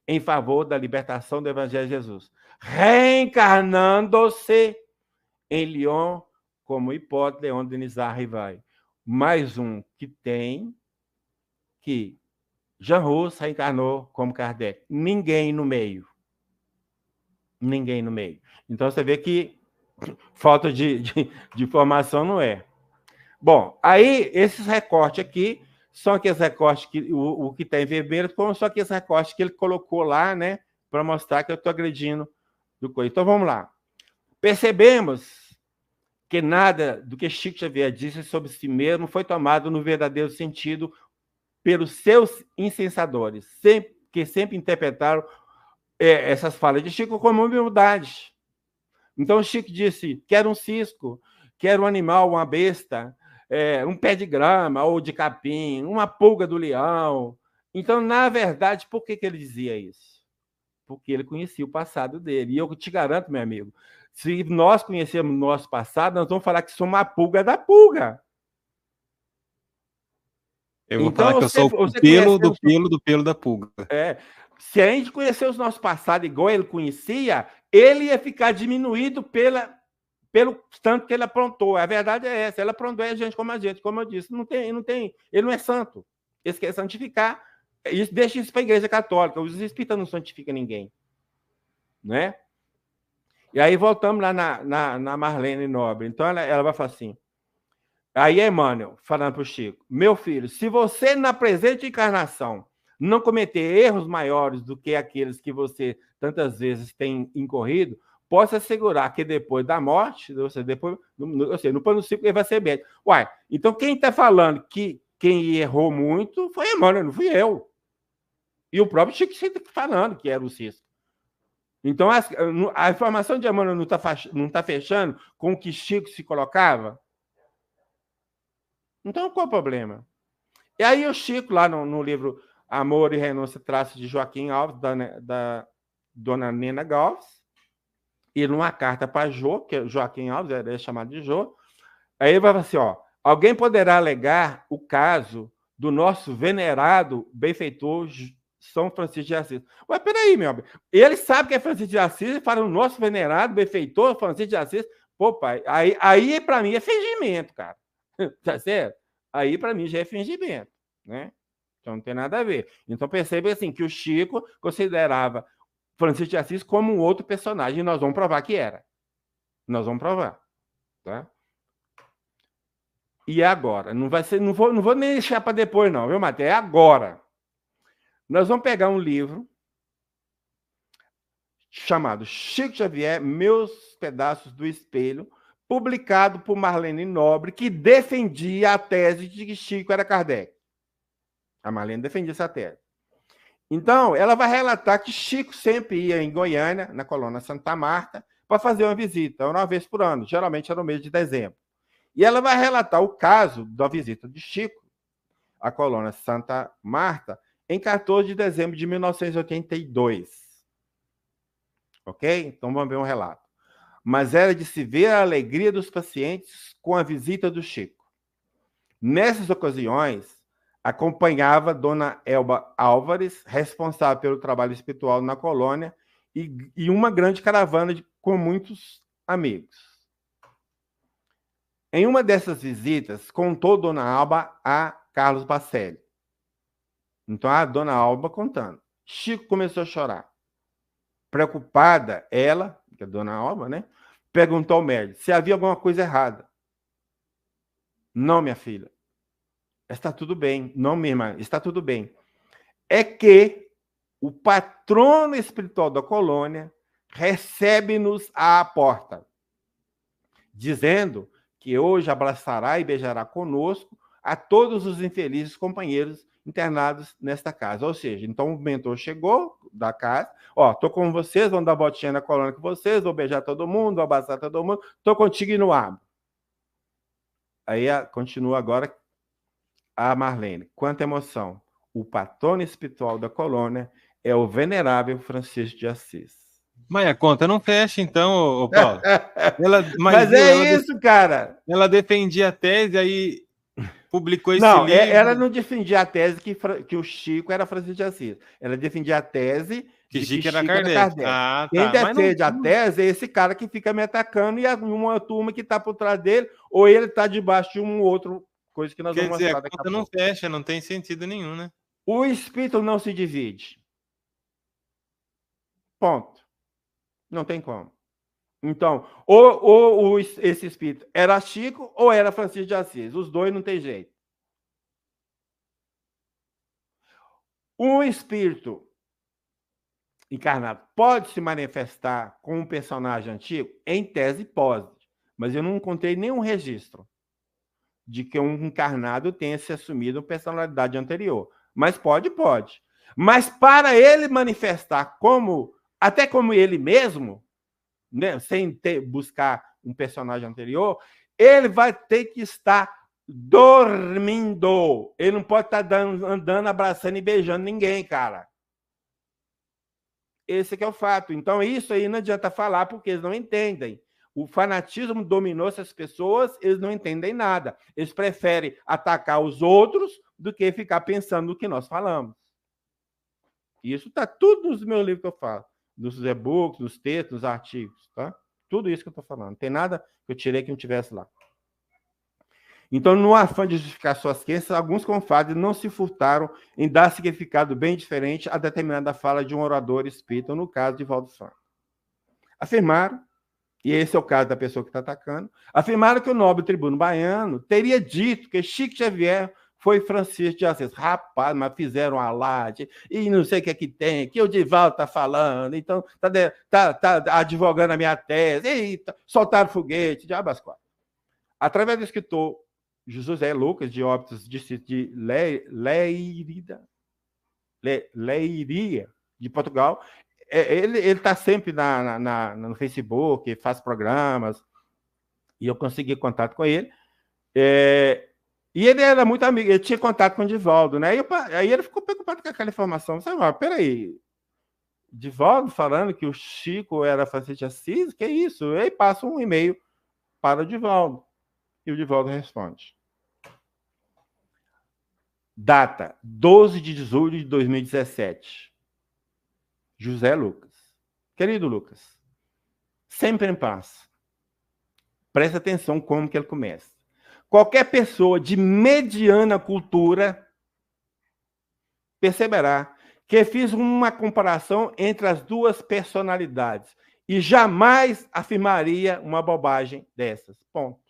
em favor da libertação do Evangelho de Jesus, reencarnando-se em Lyon como hipótese Leon Denisard Rivail. Mais um que tem que Jean Rus reencarnou como Kardec. Ninguém no meio. Ninguém no meio. Então, você vê que falta de informação não é. Bom, aí, esses recortes aqui são aqueles recortes que o que está em vermelho, como são aqueles recortes que ele colocou lá, né, para mostrar que eu estou agredindo do coisa. Então, vamos lá. Percebemos que nada do que Chico Xavier disse sobre si mesmo foi tomado no verdadeiro sentido pelos seus incensadores, que sempre interpretaram essas falas de Chico como humildade. Então, Chico disse, quero um cisco, quero um animal, uma besta, um pé de grama ou de capim, uma pulga do leão. Então, na verdade, por que ele dizia isso? Porque ele conhecia o passado dele. E eu te garanto, meu amigo, se nós conhecermos o nosso passado, nós vamos falar que somos uma pulga da pulga. Eu vou falar que eu sou o pelo do pelo do pelo da pulga. Se a gente conhecer o nosso passado igual ele conhecia, ele ia ficar diminuído pelo tanto que ele aprontou. A verdade é essa. Ele aprontou a gente, como eu disse. Ele não é santo. Ele quer santificar. Deixa isso para a Igreja Católica. Os espíritas não santificam ninguém. Né? E aí voltamos lá na Marlene Nobre. Então ela vai falar assim. Aí Emmanuel, falando para o Chico, meu filho, se você na presente encarnação não cometer erros maiores do que aqueles que você tantas vezes tem incorrido, posso assegurar que depois da morte, no plano ciclo, ele vai ser médico. Uai, então quem está falando que quem errou muito foi Emmanuel, não fui eu. E o próprio Chico está falando que era o Cisco. Então, a informação de Emmanuel não está fechando com o que Chico se colocava? Então, qual é o problema? E aí o Chico, lá no livro Amor e Renúncia, traço de Joaquim Alves, da dona Nena Galves, e numa carta para Jô, que Joaquim Alves é chamado de Jô, aí ele vai falar assim, alguém poderá alegar o caso do nosso venerado benfeitor São Francisco de Assis. Ué, peraí, meu amigo. Ele sabe que é Francisco de Assis e fala o nosso venerado benfeitor Francisco de Assis. Pô, pai, aí para mim é fingimento, cara. Tá certo? Aí, para mim, já é fingimento, né? Então, não tem nada a ver. Então, percebe assim, que o Chico considerava Francisco de Assis como um outro personagem, e nós vamos provar que era. Nós vamos provar, tá? E agora? Não vou nem deixar para depois, não, viu, Matheus? É agora. Nós vamos pegar um livro chamado Chico Xavier, Meus Pedaços do Espelho, publicado por Marlene Nobre, que defendia a tese de que Chico era Kardec. A Marlene defendia essa tese. Então, ela vai relatar que Chico sempre ia em Goiânia, na colônia Santa Marta, para fazer uma visita, uma vez por ano, geralmente era no mês de dezembro. E ela vai relatar o caso da visita de Chico à colônia Santa Marta em 14 de dezembro de 1982. Ok? Então, vamos ver um relato. Mas era de se ver a alegria dos pacientes com a visita do Chico. Nessas ocasiões, acompanhava Dona Elba Álvares, responsável pelo trabalho espiritual na colônia, e uma grande caravana com muitos amigos. Em uma dessas visitas, contou Dona Alba a Carlos Bacelli. Então, a Dona Alba contando. Chico começou a chorar. Preocupada, ela, que é a Dona Alba, né, perguntou ao médico se havia alguma coisa errada. Não, minha filha. Está tudo bem. Não, minha irmã, está tudo bem. É que o patrono espiritual da colônia recebe-nos à porta, dizendo que hoje abraçará e beijará conosco a todos os infelizes companheiros internados nesta casa. Ou seja, então o mentor chegou da casa, ó, tô com vocês, vão dar botinha na colônia com vocês, vou beijar todo mundo, vou abraçar todo mundo, tô contigo e não abro. Aí continua agora a Marlene. Quanta emoção. O patrono espiritual da colônia é o venerável Francisco de Assis. Mas a conta não fecha, então, ô Paulo. Mas é isso, cara. Ela defendia a tese, aí publicou esse livro. Ela não defendia a tese que o Chico era Francisco de Assis. Ela defendia a tese que Chico era Kardec. Ah, tá. Quem defende a tese é esse cara que fica me atacando e uma turma que está por trás dele, ou ele está debaixo de um outro coisa que nós vamos mostrar daqui a pouco. Não fecha, não tem sentido nenhum, né? O espírito não se divide. Ponto. Não tem como. Então, ou esse espírito era Chico ou era Francisco de Assis. Os dois não tem jeito. Um espírito encarnado pode se manifestar com um personagem antigo? Em tese, pode. Mas eu não encontrei nenhum registro de que um encarnado tenha se assumido uma personalidade anterior. Mas pode. Mas para ele manifestar até como ele mesmo, né, sem buscar um personagem anterior, ele vai ter que estar dormindo. Ele não pode estar andando, abraçando e beijando ninguém, cara. Esse que é o fato. Então, isso aí não adianta falar, porque eles não entendem. O fanatismo dominou essas pessoas, eles não entendem nada. Eles preferem atacar os outros do que ficar pensando no que nós falamos. Isso está tudo nos meus livros que eu falo. Nos e-books, nos textos, nos artigos, tá? Tudo isso que eu estou falando. Não tem nada que eu tirei que não tivesse lá. Então, no afã de justificar suas crenças, alguns confrades não se furtaram em dar significado bem diferente a determinada fala de um orador espírita, no caso de Valdo Franco. Afirmaram, e esse é o caso da pessoa que está atacando, afirmaram que o nobre tribuno baiano teria dito que Chico Xavier foi Francisco de Assis. Rapaz, mas fizeram alarde, e não sei o que é que tem, que o Divaldo está falando, então tá advogando a minha tese, eita, soltaram foguete, diabas quatro. Através do escritor José Lucas, de Óbitos, de Leiria, de Portugal, ele está sempre no Facebook, faz programas, e eu consegui contato com ele. E ele era muito amigo, ele tinha contato com o Divaldo, né? Aí ele ficou preocupado com aquela informação. Você fala, peraí, Divaldo falando que o Chico era Francisco de Assis? Que isso? Aí passa um e-mail para o Divaldo. E o Divaldo responde. Data, 12 de julho de 2017. José Lucas. Querido Lucas, sempre em paz. Presta atenção como que ele começa. Qualquer pessoa de mediana cultura perceberá que fiz uma comparação entre as duas personalidades e jamais afirmaria uma bobagem dessas. Ponto.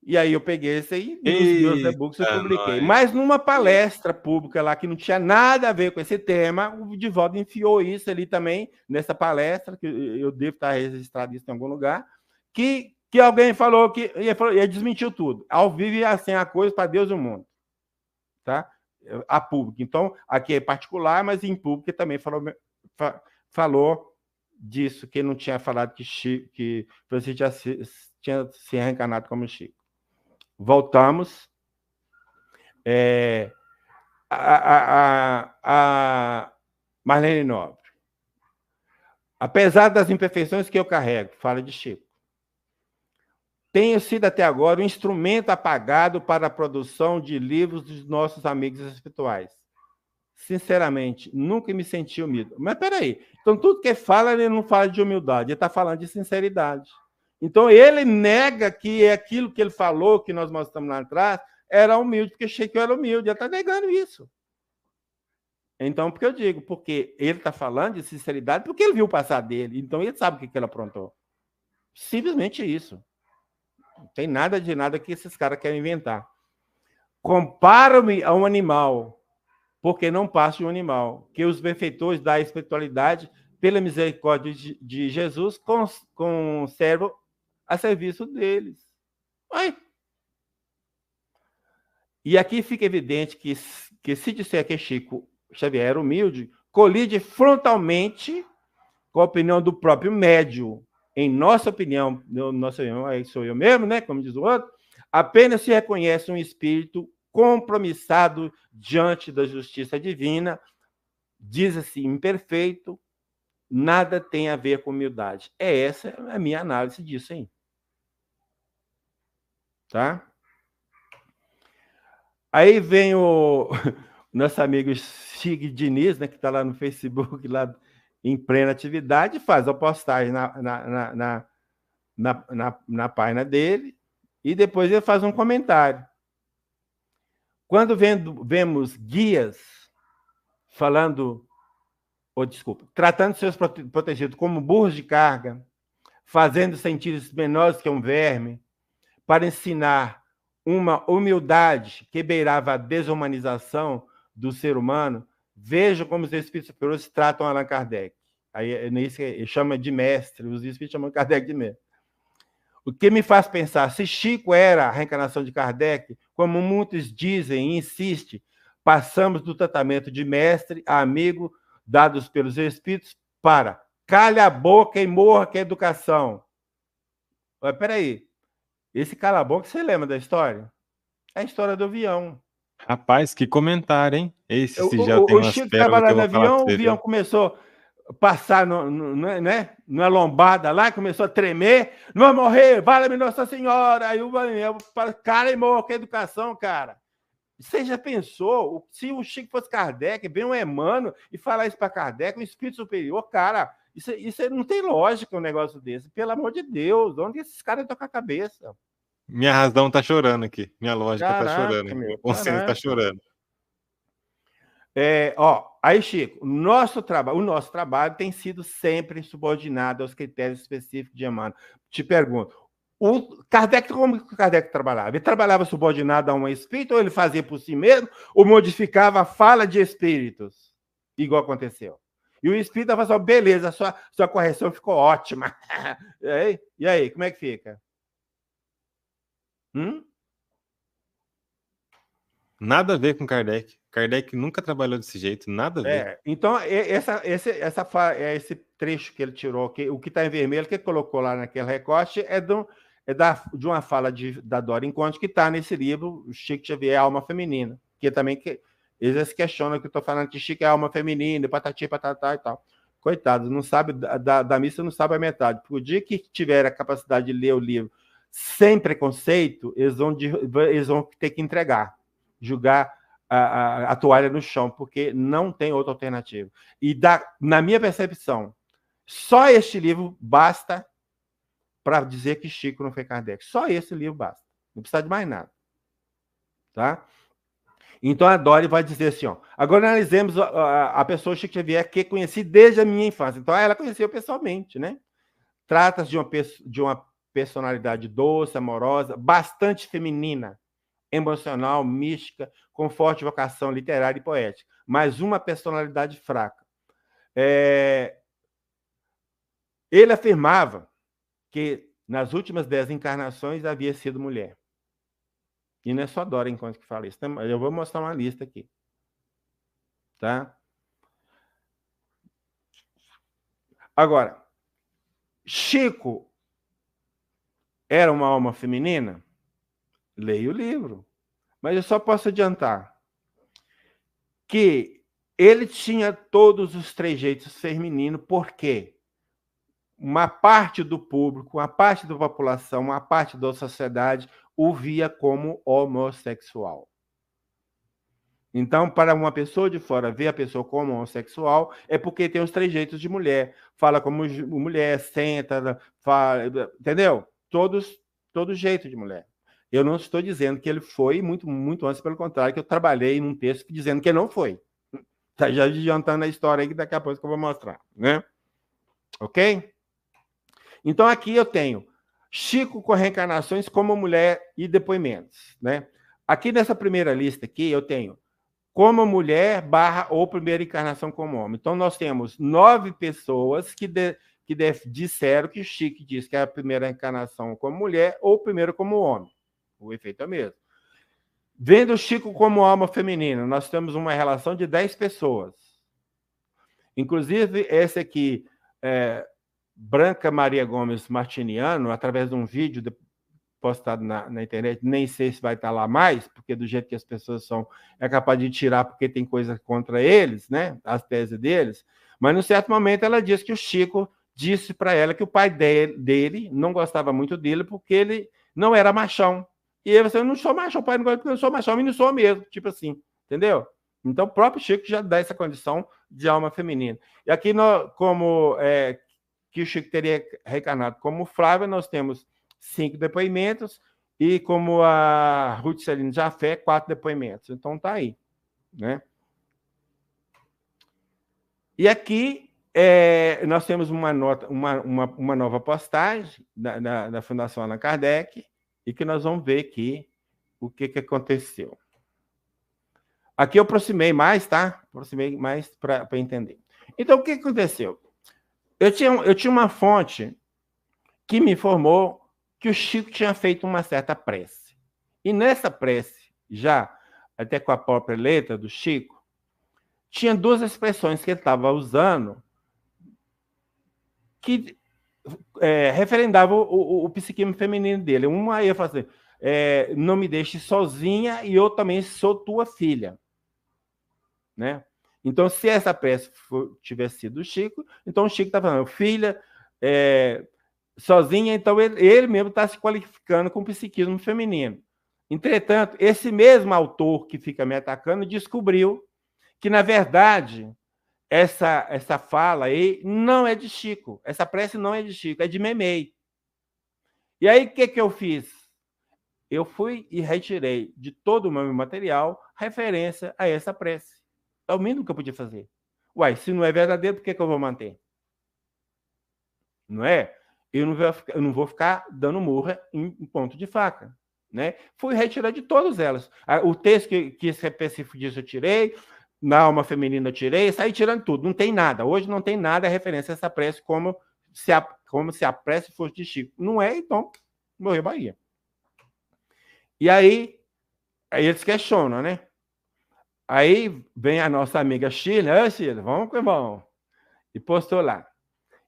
E aí eu peguei esse aí, nos meus e-books eu publiquei. Mas numa palestra pública lá, que não tinha nada a ver com esse tema, o Divaldo enfiou isso ali também, nessa palestra, que eu devo estar registrado isso em algum lugar, que alguém falou que... Ele desmentiu tudo. Ao vivo e assim a coisa para Deus e o mundo. Tá? A público. Então, aqui é particular, mas em público também falou disso, que não tinha falado que Francisco de Assis tinha se reencarnado como Chico. Voltamos. A Marlene Nobre. Apesar das imperfeições que eu carrego, fala de Chico, tenho sido até agora um instrumento apagado para a produção de livros dos nossos amigos espirituais. Sinceramente, nunca me senti humilde. Mas peraí, então tudo que fala, ele não fala de humildade, ele está falando de sinceridade. Então, ele nega que aquilo que ele falou, que nós mostramos lá atrás, era humilde, porque Chico era humilde. Ele está negando isso. Então, porque eu digo, porque ele está falando de sinceridade, porque ele viu o passado dele. Então, ele sabe o que ele aprontou. Simplesmente isso. Não tem nada de nada que esses caras querem inventar. Comparo-me a um animal, porque não passo de um animal. Que os benfeitores da espiritualidade, pela misericórdia de Jesus, conservam a serviço deles. Ai. E aqui fica evidente que se disser que Chico Xavier era humilde, colide frontalmente com a opinião do próprio médium. Em nossa opinião, aí sou eu mesmo, né? Como diz o outro, apenas se reconhece um espírito compromissado diante da justiça divina, diz assim, imperfeito, nada tem a ver com humildade. Essa é a minha análise disso aí. Tá? Aí vem o nosso amigo Sig Diniz, né, que está lá no Facebook, lá em plena atividade, faz a postagem na página dele, e depois ele faz um comentário. Quando vemos guias falando, tratando seus protegidos como burros de carga, fazendo sentidos menores que um verme, para ensinar uma humildade que beirava a desumanização do ser humano, veja como os espíritos superiores tratam Allan Kardec. Aí ele chama de mestre, os espíritos chamam Kardec de mestre. O que me faz pensar, se Chico era a reencarnação de Kardec, como muitos dizem e insistem, passamos do tratamento de mestre a amigo dados pelos espíritos para calha a boca e morra que é educação. Mas peraí, esse cala a boca, você lembra da história? É a história do avião. Rapaz, que comentário, hein? Esse já tem o umas Chico pérolas que eu trabalhando no vou falar avião, pra o você, avião viu? começou a passar numa lombada lá, começou a tremer, não vai morrer, vale-me Nossa Senhora. Aí o avião, cara, e morra, que educação, cara. Você já pensou, se o Chico fosse Kardec, vem um Emmanuel e falar isso para Kardec, um espírito superior, cara, isso não tem lógica um negócio desse. Pelo amor de Deus, onde esses caras tocam a cabeça? Minha razão tá chorando aqui. Minha lógica tá chorando. Meu consciência tá chorando. Aí, Chico, o nosso trabalho tem sido sempre subordinado aos critérios específicos de Emmanuel. Te pergunto, como o Kardec trabalhava? Ele trabalhava subordinado a um espírito, ou ele fazia por si mesmo, ou modificava a fala de espíritos, igual aconteceu? E o espírito falava assim, beleza, sua correção ficou ótima. E aí, como é que fica? Nada a ver com Kardec. Kardec nunca trabalhou desse jeito, nada a ver. Então, esse trecho que ele tirou, o que está em vermelho, que ele colocou lá naquele recorte, é de uma fala da Dora Conte, que está nesse livro, Chico Xavier, Alma Feminina, que também eles se questionam que eu estou falando que Chico é alma feminina, patati, patatá e tal. Coitado, não sabe da missa, não sabe a metade. Porque o dia que tiver a capacidade de ler o livro sem preconceito, eles vão ter que entregar, julgar a toalha no chão, porque não tem outra alternativa. E, na minha percepção, só este livro basta para dizer que Chico não foi Kardec. Só esse livro basta. Não precisa de mais nada. Tá? Então, a Dori vai dizer assim, agora analisemos a pessoa Chico Xavier que conheci desde a minha infância. Então, ela conheceu pessoalmente, né? Trata-se de uma personalidade doce, amorosa, bastante feminina, emocional, mística, com forte vocação literária e poética, mas uma personalidade fraca. Ele afirmava que nas últimas 10 encarnações havia sido mulher. E não é só Dora Enquanto que fala isso. Eu vou mostrar uma lista aqui. Tá? Agora, Chico era uma alma feminina? Leia o livro. Mas eu só posso adiantar que ele tinha todos os trejeitos femininos, porque uma parte do público, uma parte da população, uma parte da sociedade o via como homossexual. Então, para uma pessoa de fora ver a pessoa como homossexual, é porque tem os trejeitos de mulher. Fala como mulher, senta, fala, entendeu? Todo jeito de mulher. Eu não estou dizendo que ele foi, muito, muito antes, pelo contrário, que eu trabalhei num texto dizendo que não foi. Está já adiantando a história aí, que daqui a pouco eu vou mostrar, né? Ok? Então, aqui eu tenho Chico com reencarnações como mulher e depoimentos, né? Aqui nessa primeira lista aqui, eu tenho como mulher / ou primeira encarnação como homem. Então, nós temos 9 pessoas que disseram que Chico diz que é a primeira encarnação como mulher ou primeiro como homem. O efeito é o mesmo. Vendo o Chico como alma feminina, nós temos uma relação de 10 pessoas. Inclusive, esse aqui, Branca Maria Gomes Martiniano, através de um vídeo postado na internet, nem sei se vai estar lá mais, porque do jeito que as pessoas são, é capaz de tirar porque tem coisa contra eles, né? As teses deles. Mas, num certo momento, ela disse que o Chico disse para ela que o pai dele não gostava muito dele porque ele não era machão. E ele falou, eu não sou machão, o pai não gosta porque eu não sou machão, e não sou mesmo, tipo assim, entendeu? Então, o próprio Chico já dá essa condição de alma feminina. E aqui, como que o Chico teria reencarnado como Flávia, nós temos 5 depoimentos, e como a Ruth Celino Jafé, 4 depoimentos. Então, tá aí, né? E aqui nós temos uma nova postagem da Fundação Allan Kardec, e que nós vamos ver aqui o que aconteceu. Aqui eu aproximei mais, tá? Aproximei mais para entender. Então, o que aconteceu? Eu tinha uma fonte que me informou que o Chico tinha feito uma certa prece. E nessa prece, já até com a própria letra do Chico, tinha 2 expressões que ele estava usando que referendavam o psiquismo feminino dele. Uma ia fazer, não me deixe sozinha, e eu também sou tua filha. Né? Então, se essa prece tivesse sido o Chico, então o Chico está falando, filha, sozinha, então ele mesmo está se qualificando com o psiquismo feminino. Entretanto, esse mesmo autor que fica me atacando descobriu que, na verdade, essa fala aí não é de Chico, essa prece não é de Chico, é de Memei. E aí, o que eu fiz? Eu fui e retirei de todo o meu material referência a essa prece. É o mínimo que eu podia fazer. Uai, se não é verdadeiro, por que eu vou manter? Não é? Eu não vou ficar dando murra em ponto de faca. Né? Fui retirar de todas elas. O texto que esse específico disso eu tirei, na alma feminina eu tirei, saí tirando tudo. Não tem nada. Hoje não tem nada a referência a essa prece como se a prece fosse de Chico. Não é, então, morreu Bahia. E aí eles questionam, né? Aí vem a nossa amiga Sheila, Sheila, vamos que vamos. E postou lá.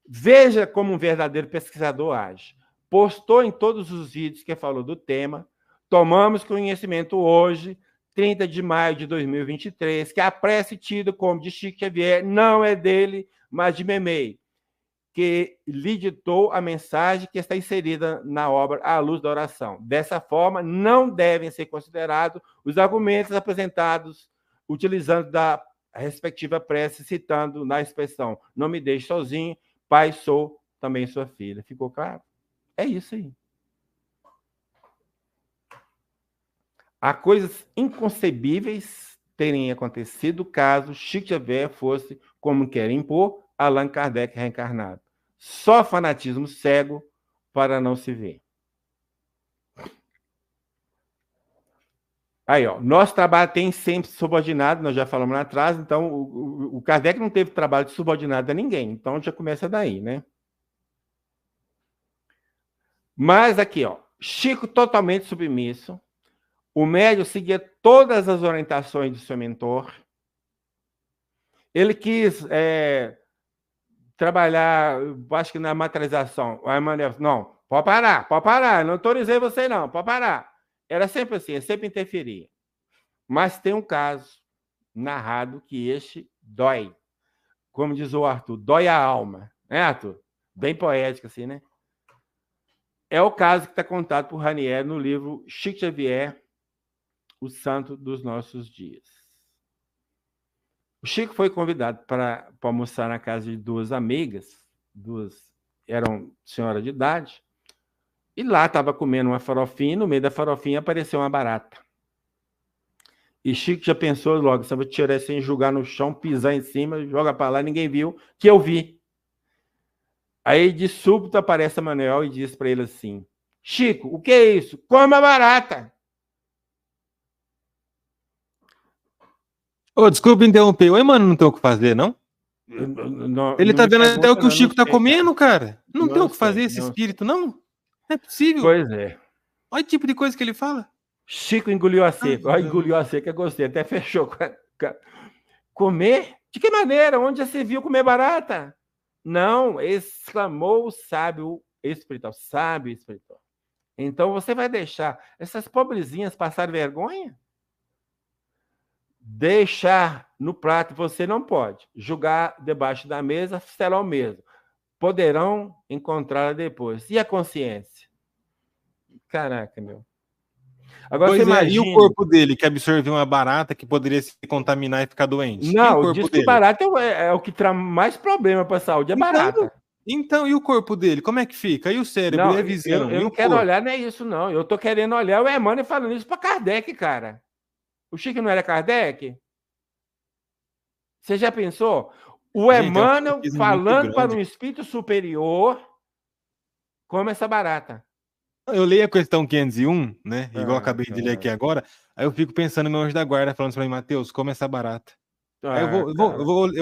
Veja como um verdadeiro pesquisador age. Postou em todos os vídeos que falou do tema. Tomamos conhecimento hoje, 30 de maio de 2023, que a prece tida como de Chico Xavier não é dele, mas de Memei, que lhe ditou a mensagem que está inserida na obra À Luz da Oração. Dessa forma, não devem ser considerados os argumentos apresentados utilizando da respectiva prece, citando na expressão, não me deixe sozinho, pai, sou também sua filha. Ficou claro? É isso aí. Há coisas inconcebíveis terem acontecido caso Chico Xavier fosse, como quer impor, Allan Kardec reencarnado. Só fanatismo cego para não se ver. Aí, ó, nosso trabalho tem sempre subordinado, nós já falamos lá atrás, então o Kardec não teve trabalho de subordinado a ninguém, então já começa daí, né? Mas aqui, ó, Chico totalmente submisso, o médium seguia todas as orientações do seu mentor, ele quis trabalhar, acho que na materialização, não, pode parar, não autorizei você não, pode parar. Era sempre assim, sempre interferia. Mas tem um caso narrado que este dói. Como diz o Arthur, dói a alma. Né, Arthur? Bem poético assim, né? É o caso que está contado por Ranieri no livro Chico Xavier, o Santo dos Nossos Dias. O Chico foi convidado para almoçar na casa de 2 amigas, eram senhoras de idade, e lá estava comendo uma farofinha, e no meio da farofinha apareceu uma barata. E Chico já pensou logo, se eu vou tirar assim, jogar no chão, pisar em cima, joga para lá, ninguém viu, que eu vi. Aí, de súbito, aparece Manuel e diz para ele assim, Chico, o que é isso? Come a barata! Ô, desculpa interromper. Oi, mano, não tem o que fazer, não? Ele tá vendo até o que o Chico tá comendo, cara. Não tem o que fazer esse espírito, não? Não é possível. Pois é. Olha o tipo de coisa que ele fala. Chico engoliu a seca. Ó, engoliu a seca, eu gostei. Até fechou. Comer? De que maneira? Onde já se viu comer barata? Não, exclamou o sábio espiritual. Sábio espiritual. Então, você vai deixar essas pobrezinhas passar vergonha? Deixar no prato você não pode. Jogar debaixo da mesa será o mesmo. Poderão encontrá-la depois. E a consciência? Caraca, meu. Agora Pois você imagina... E o corpo dele, que absorveu uma barata que poderia se contaminar e ficar doente? Não, diz que barata é o que traz mais problema para a saúde, é barata. Então, e o corpo dele? Como é que fica? E o cérebro? Não, e a visão? eu não quero olhar, não é isso, não. Eu tô querendo olhar o Emmanuel falando isso para Kardec, cara. O Chico não era Kardec? Você já pensou? O Emmanuel falando para um espírito superior como essa barata. Eu leio a questão 501, né? Igual acabei de ler aqui agora. Aí eu fico pensando no meu anjo da guarda, falando para mim, Mateus, come essa barata. Aí eu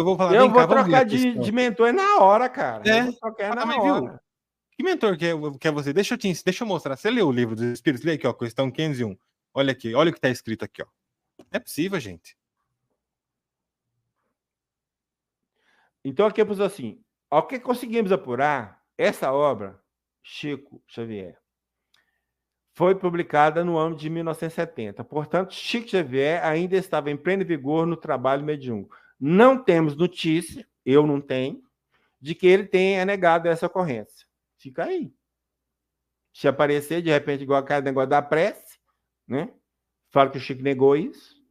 vou falar, eu vou trocar de mentor na hora, cara. É, eu vou trocar na hora. Viu? Que mentor que é você? Deixa eu mostrar. Você leu o livro dos Espíritos? Lê aqui, ó, questão 501. Olha aqui, olha o que está escrito aqui, ó. É possível, gente. Então, aqui é assim, ao que conseguimos apurar, essa obra, Chico Xavier, foi publicada no ano de 1970. Portanto, Chico Xavier ainda estava em pleno vigor no trabalho mediúnico. Não temos notícia, eu não tenho, de que ele tenha negado essa ocorrência. Fica aí. Se aparecer, de repente, igual aquele negócio da prece, né? Fala que o Chico negou isso.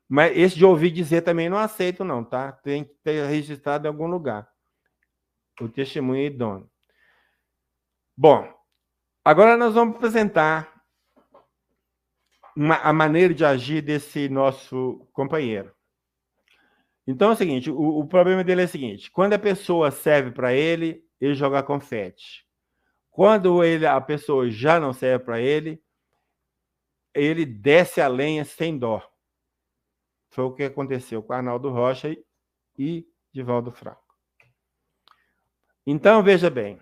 Mas esse de ouvir dizer também não aceito, não, tá? Tem que ter registrado em algum lugar. O testemunho é idôneo. Bom, agora nós vamos apresentar a maneira de agir desse nosso companheiro. Então é o seguinte, o problema dele é o seguinte, quando a pessoa serve para ele, ele joga confete. Quando a pessoa já não serve para ele desce a lenha sem dó. Foi o que aconteceu com Arnaldo Rocha e Divaldo Franco. Então, veja bem,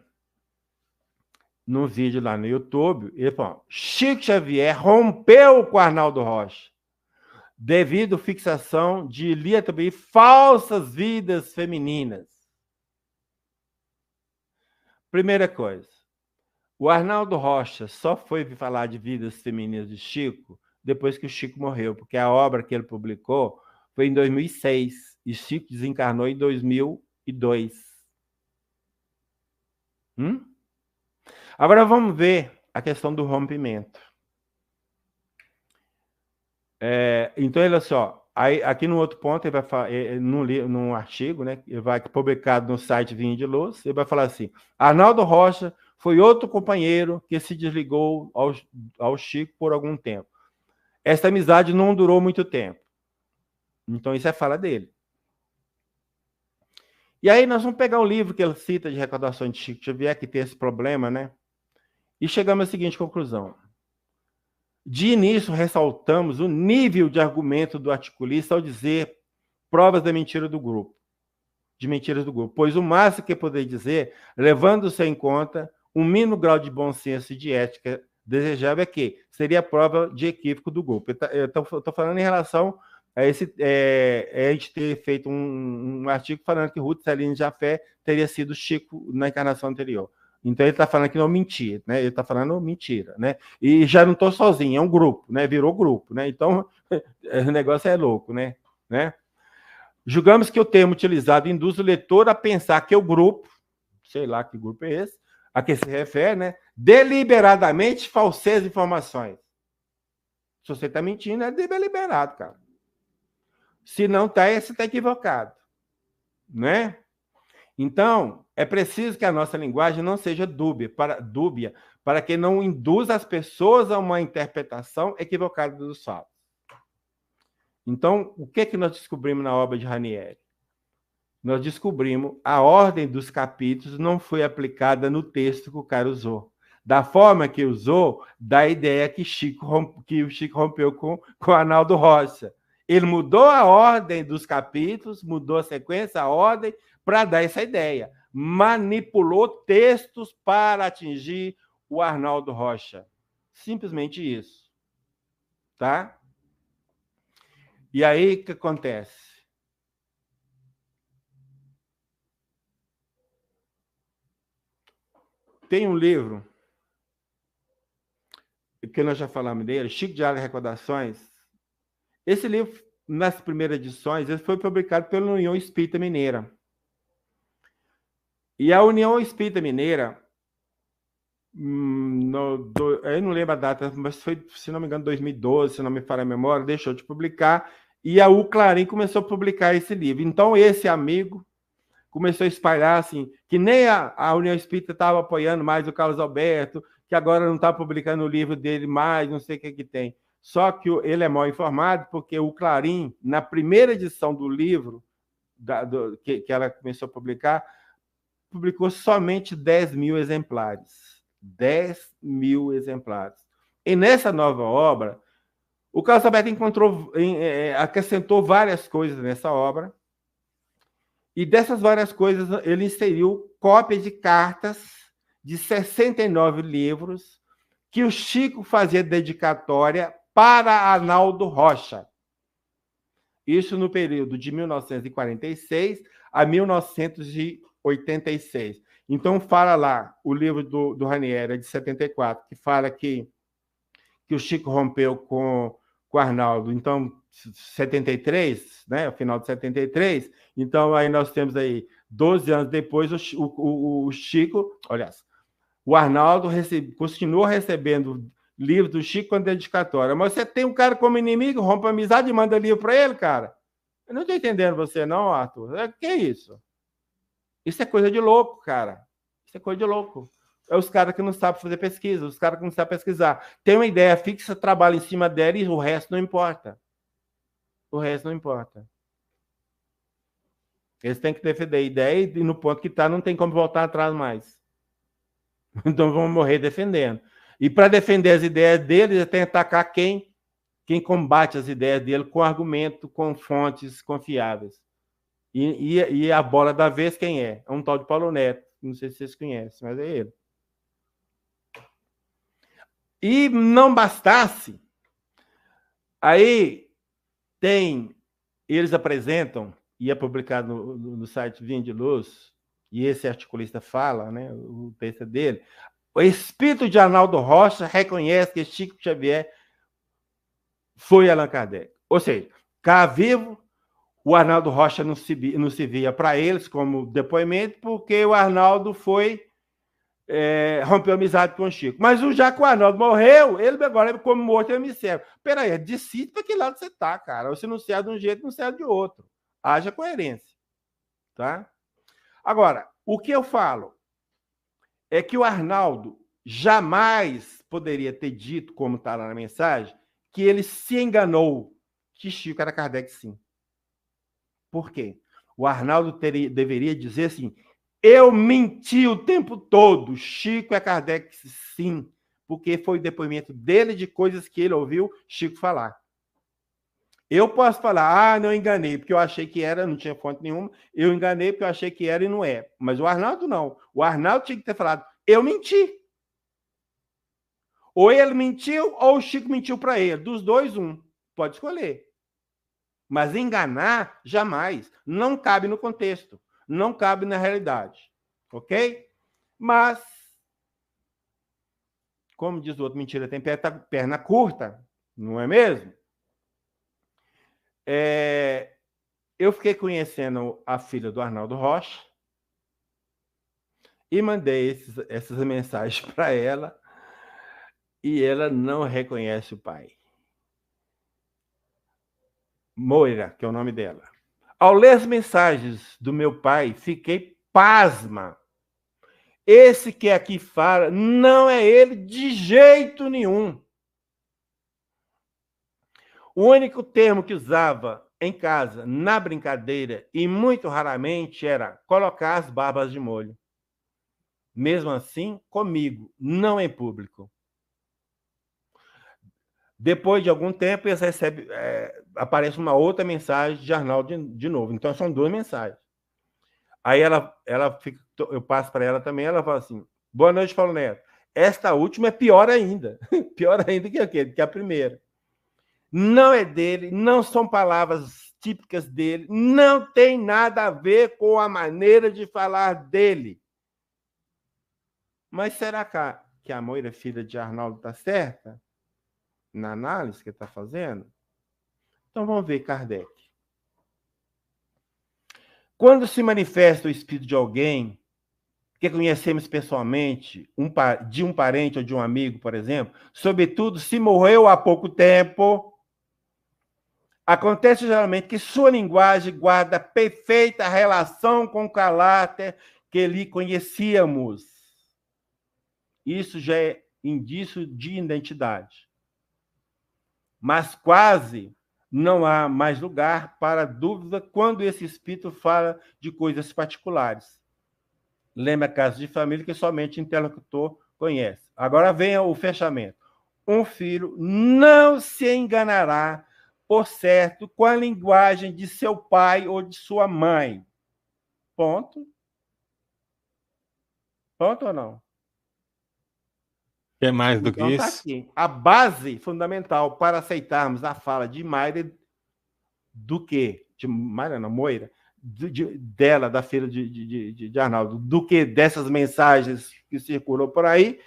no vídeo lá no YouTube, ele falou, Chico Xavier rompeu com Arnaldo Rocha devido à fixação de também falsas vidas femininas. Primeira coisa, o Arnaldo Rocha só foi falar de vidas femininas de Chico depois que o Chico morreu, porque a obra que ele publicou foi em 2006 e Chico desencarnou em 2002. Agora vamos ver a questão do rompimento. Então, olha só, aí, aqui no outro ponto, ele vai falar, num artigo, né, ele vai publicado no site Vinho de Luz, ele vai falar assim, Arnaldo Rocha foi outro companheiro que se desligou ao Chico por algum tempo. Essa amizade não durou muito tempo. Então, isso é fala dele. E aí, nós vamos pegar um livro que ele cita de recordações de Chico Xavier, que tem esse problema, né? E chegamos à seguinte conclusão. De início, ressaltamos o nível de argumento do articulista ao dizer provas da mentira do grupo, de mentiras do grupo, pois o máximo que poderia dizer, levando-se em conta um mínimo grau de bom senso e de ética desejável é que seria a prova de equívoco do grupo. Eu estou falando em relação a a gente ter feito um artigo falando que Ruth Celine Jafé teria sido Chico na encarnação anterior. Então, ele está falando que não mentir, né? Ele está falando mentira, né? E já não estou sozinho, é um grupo, né? Virou grupo, né? Então, o negócio é louco, né? Julgamos que o termo utilizado induz o leitor a pensar que o grupo, sei lá que grupo é esse, a que se refere, né? Deliberadamente falseia informações. Se você está mentindo, é deliberado, cara. Se não está, você está equivocado, né? Então, é preciso que a nossa linguagem não seja dúbia para que não induza as pessoas a uma interpretação equivocada dos fatos. Então, o que nós descobrimos na obra de Ranieri? Nós descobrimos a ordem dos capítulos não foi aplicada no texto que o cara usou. Da forma que usou, dá a ideia que o Chico rompeu com Arnaldo Rocha. Ele mudou a ordem dos capítulos, mudou a sequência, a ordem, para dar essa ideia. Manipulou textos para atingir o Arnaldo Rocha. Simplesmente isso. tá? E aí, o que acontece? Tem um livro, que nós já falamos dele, Chico Diário de Recordações. Esse livro, nas primeiras edições, ele foi publicado pela União Espírita Mineira. E a União Espírita Mineira, eu não lembro a data, mas foi, se não me engano, 2012, se não me falha a memória, deixou de publicar, e a U Clarim começou a publicar esse livro. Então, esse amigo começou a espalhar, assim, que nem a União Espírita estava apoiando mais o Carlos Alberto, que agora não está publicando o livro dele mais, não sei o que tem. Só que ele é mal informado, porque o Clarim, na primeira edição do livro, que ela começou a publicar, publicou somente 10 mil exemplares. 10 mil exemplares. E nessa nova obra, o Carlos Alberto acrescentou várias coisas nessa obra, e dessas várias coisas ele inseriu cópias de cartas de 69 livros que o Chico fazia dedicatória para Arnaldo Rocha. Isso no período de 1946 a 1986. Então, fala lá, o livro do Ranieri, de 74, que fala que o Chico rompeu com o Arnaldo, então, 73, né, ao final de 73, então aí nós temos aí, 12 anos depois, o Chico, olha, o Arnaldo continuou recebendo livros do Chico com dedicatória, mas você tem um cara como inimigo, rompe a amizade e manda livro para ele, cara? Eu não estou entendendo você não, Arthur. Que é isso? Isso é coisa de louco, cara. Isso é coisa de louco. É os caras que não sabem fazer pesquisa, os caras que não sabem pesquisar. Tem uma ideia fixa, trabalha em cima dela e o resto não importa. O resto não importa. Eles têm que defender a ideia e no ponto que está, não tem como voltar atrás mais. Então vão morrer defendendo. E para defender as ideias deles, eles têm que atacar quem combate as ideias dele com argumento, com fontes confiáveis. E a bola da vez quem é? É um tal de Paulo Neto. Não sei se vocês conhecem, mas é ele. E não bastasse, aí eles apresentam, e é publicado no site Vinha de Luz, e esse articulista fala, né, o texto dele, o espírito de Arnaldo Rocha reconhece que Chico Xavier foi Allan Kardec. Ou seja, cá vivo, o Arnaldo Rocha não se via para eles como depoimento, porque o Arnaldo rompeu amizade com o Chico. Mas já que o Arnaldo morreu, ele agora, como morto, ele me serve. Peraí, decide para que lado você está, cara. Você não serve de um jeito, não serve de outro. Haja coerência. Tá? Agora, o que eu falo é que o Arnaldo jamais poderia ter dito, como está lá na mensagem, que ele se enganou, que Chico era Kardec, sim. Por quê? O Arnaldo deveria dizer assim: eu menti o tempo todo, Chico é Kardec, sim, porque foi o depoimento dele de coisas que ele ouviu Chico falar. Eu posso falar, não enganei, porque eu achei que era, não tinha fonte nenhuma, eu enganei porque eu achei que era e não é. Mas o Arnaldo não. O Arnaldo tinha que ter falado, eu menti. Ou ele mentiu, ou o Chico mentiu para ele. Dos dois, um. Pode escolher. Mas enganar, jamais. Não cabe no contexto. Não cabe na realidade. Ok? Mas, como diz o outro, mentira tem perna curta, não é mesmo? Eu fiquei conhecendo a filha do Arnaldo Rocha e mandei essas mensagens para ela e ela não reconhece o pai. Moira, que é o nome dela. Ao ler as mensagens do meu pai, fiquei pasma. Esse que aqui fala não é ele de jeito nenhum. O único termo que usava em casa, na brincadeira, e muito raramente, era colocar as barbas de molho. Mesmo assim, comigo, não em público. Depois de algum tempo, eles recebem, aparece uma outra mensagem de Arnaldo de novo. Então, são duas mensagens. Aí ela fica, eu passo para ela também, ela fala assim, boa noite, Paulo Neto. Esta última é pior ainda. Pior ainda que a primeira. não é dele, não são palavras típicas dele, não tem nada a ver com a maneira de falar dele. Mas será que a Moira, filha de Arnaldo, está certa na análise que está fazendo? Então vamos ver Kardec. Quando se manifesta o espírito de alguém que conhecemos pessoalmente, de um parente ou de um amigo, por exemplo, sobretudo se morreu há pouco tempo, acontece geralmente que sua linguagem guarda perfeita relação com o caráter que lhe conhecíamos. Isso já é indício de identidade. Mas quase não há mais lugar para dúvida quando esse espírito fala de coisas particulares. Lembra casos de família que somente o interlocutor conhece. Agora vem o fechamento. Um filho não se enganará, por certo, com a linguagem de seu pai ou de sua mãe. Ponto. Ponto ou não? É mais do que Então, isso? tá aqui. A base fundamental para aceitarmos a fala de Mayra do que? De Mayra, não, Moira. Dela, da filha de Arnaldo, do que dessas mensagens que circulou por aí,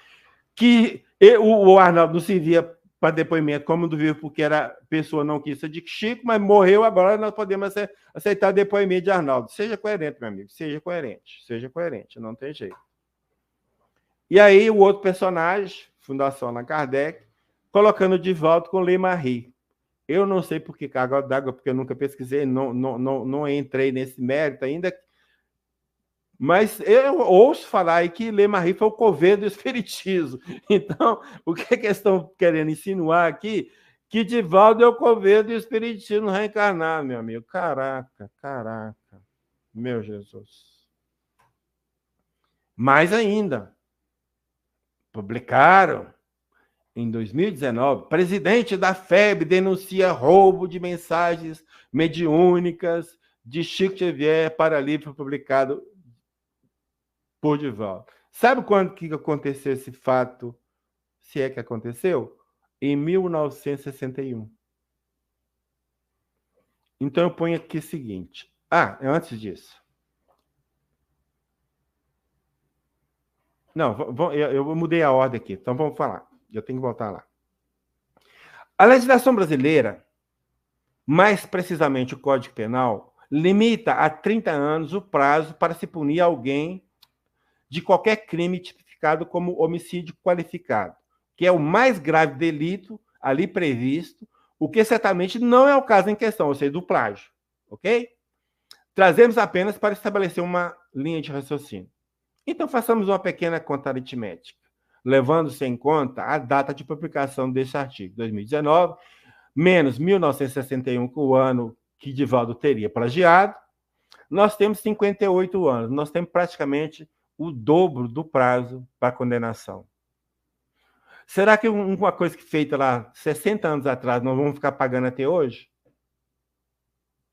que o Arnaldo não servia para depoimento, como do vivo, porque era pessoa não quis ser de Chico, mas morreu, agora nós podemos aceitar depoimento de Arnaldo. Seja coerente, meu amigo, seja coerente, não tem jeito. E aí o outro personagem, Fundação Allan Kardec, colocando de volta com Lê Marie. Eu não sei por que água d'água, porque eu nunca pesquisei, não entrei nesse mérito ainda, mas eu ouço falar aí que Lê Marie foi o coveiro do espiritismo. Então, o que eles estão querendo insinuar aqui? Que Divaldo é o coveiro do espiritismo reencarnar, meu amigo. Caraca. Meu Jesus. Mais ainda, publicaram em 2019, presidente da FEB denuncia roubo de mensagens mediúnicas de Chico Xavier para livro publicado por Divaldo. Sabe quando que aconteceu esse fato, se é que aconteceu? Em 1961. Então eu ponho aqui o seguinte. Antes disso. Não, eu mudei a ordem aqui, então vamos falar. Eu tenho que voltar lá. A legislação brasileira, mais precisamente o Código Penal, limita a 30 anos o prazo para se punir alguém de qualquer crime tipificado como homicídio qualificado, que é o mais grave delito ali previsto, o que certamente não é o caso em questão, ou seja, do plágio, ok? Trazemos apenas para estabelecer uma linha de raciocínio. Então, façamos uma pequena conta aritmética, levando-se em conta a data de publicação desse artigo, 2019, menos 1961, que o ano que Divaldo teria plagiado, nós temos 58 anos, nós temos praticamente o dobro do prazo para condenação. Será que uma coisa que feita lá 60 anos atrás, nós vamos ficar pagando até hoje?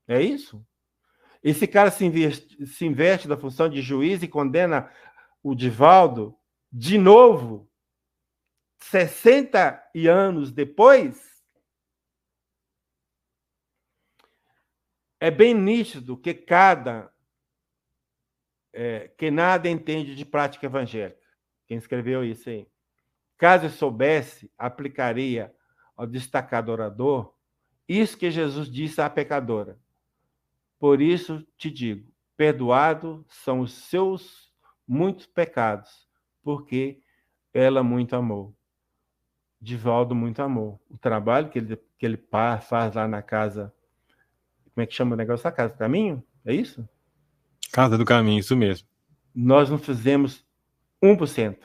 É isso? Esse cara se investe da função de juiz e condena o Divaldo de novo, 60 anos depois? É bem nítido que que nada entende de prática evangélica. Quem escreveu isso aí? Caso eu soubesse, aplicaria ao destacado orador isso que Jesus disse à pecadora. Por isso te digo, perdoados são os seus muitos pecados, porque ela muito amou. Divaldo muito amou. O trabalho que ele faz lá na casa, como é que chama o negócio? A Casa do Caminho? É isso? Casa do Caminho, isso mesmo. Nós não fizemos 1%.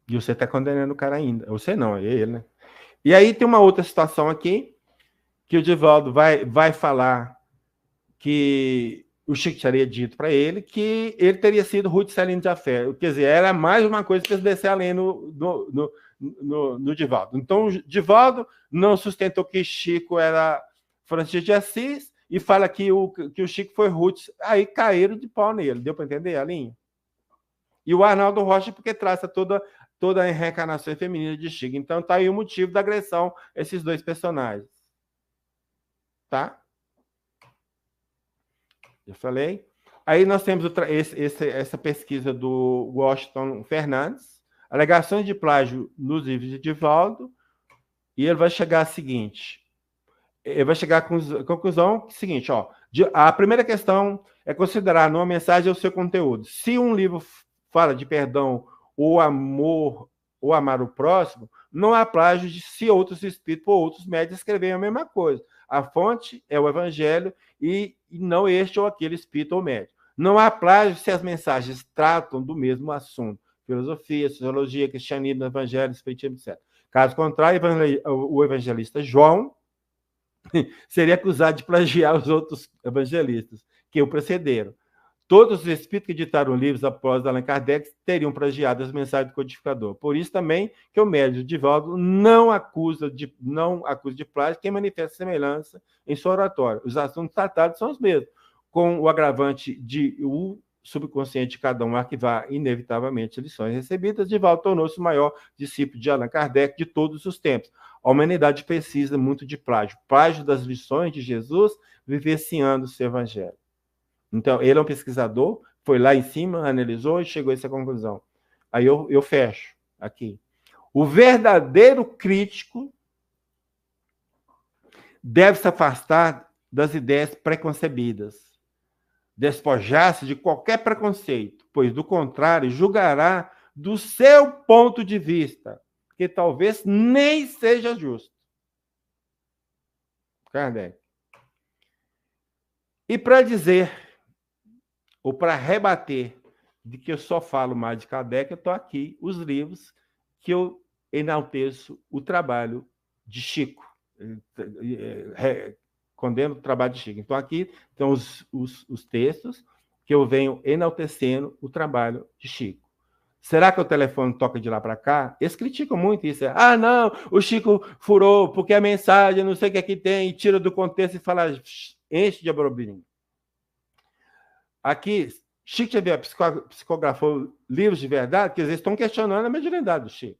E você está condenando o cara ainda. Você não, é ele, né? E aí tem uma outra situação aqui, que o Divaldo vai falar que o Chico teria dito para ele que ele teria sido Ruth Celino de Afé. Quer dizer, era mais uma coisa para descer além no Divaldo. Então, o Divaldo não sustentou que Chico era Francisco de Assis e fala que o Chico foi Ruth. Aí caíram de pau nele. Deu para entender a linha? E o Arnaldo Rocha, porque traça toda toda a reencarnação feminina de Chico. Então, tá aí o motivo da agressão a esses dois personagens. Tá? Eu falei. Aí nós temos essa pesquisa do Washington Fernandes, alegações de plágio nos livros de Divaldo, e ele vai chegar ao seguinte, ele vai chegar à conclusão seguinte, ó, a primeira questão é considerar numa mensagem o seu conteúdo. Se um livro fala de perdão ou amor, ou amar o próximo, não há plágio de se outros espíritos ou outros médios escreverem a mesma coisa. A fonte é o Evangelho e não este ou aquele espírito ou médium. Não há plágio se as mensagens tratam do mesmo assunto. Filosofia, sociologia, cristianismo, evangelho, espiritismo, etc. Caso contrário, o evangelista João seria acusado de plagiar os outros evangelistas que o precederam. Todos os espíritos que editaram livros após Allan Kardec teriam plagiado as mensagens do codificador. Por isso também que o médium Divaldo não acusa de plágio quem manifesta semelhança em sua oratória. Os assuntos tratados são os mesmos, com o agravante de o subconsciente de cada um arquivar inevitavelmente lições recebidas. Divaldo tornou-se o maior discípulo de Allan Kardec de todos os tempos. A humanidade precisa muito de plágio. Plágio das lições de Jesus, vivenciando o seu evangelho. Então, ele é um pesquisador, foi lá em cima, analisou e chegou a essa conclusão. Aí eu fecho aqui. O verdadeiro crítico deve se afastar das ideias preconcebidas, despojar-se de qualquer preconceito, pois, do contrário, julgará do seu ponto de vista, que talvez nem seja justo. Kardec. E para dizer, ou para rebater, de que eu só falo mais de Kardec, eu estou aqui, os livros que eu enalteço o trabalho de Chico. Condeno o trabalho de Chico. Então, aqui estão os textos que eu venho enaltecendo o trabalho de Chico. Será que o telefone toca de lá para cá? Eles criticam muito isso. Ah, não, o Chico furou, porque a mensagem, não sei o que aqui tem, tira do contexto e fala, enche de abrobrinho. Aqui, Chico Xavier psicografou livros de verdade, que eles estão questionando a mediunidade do Chico.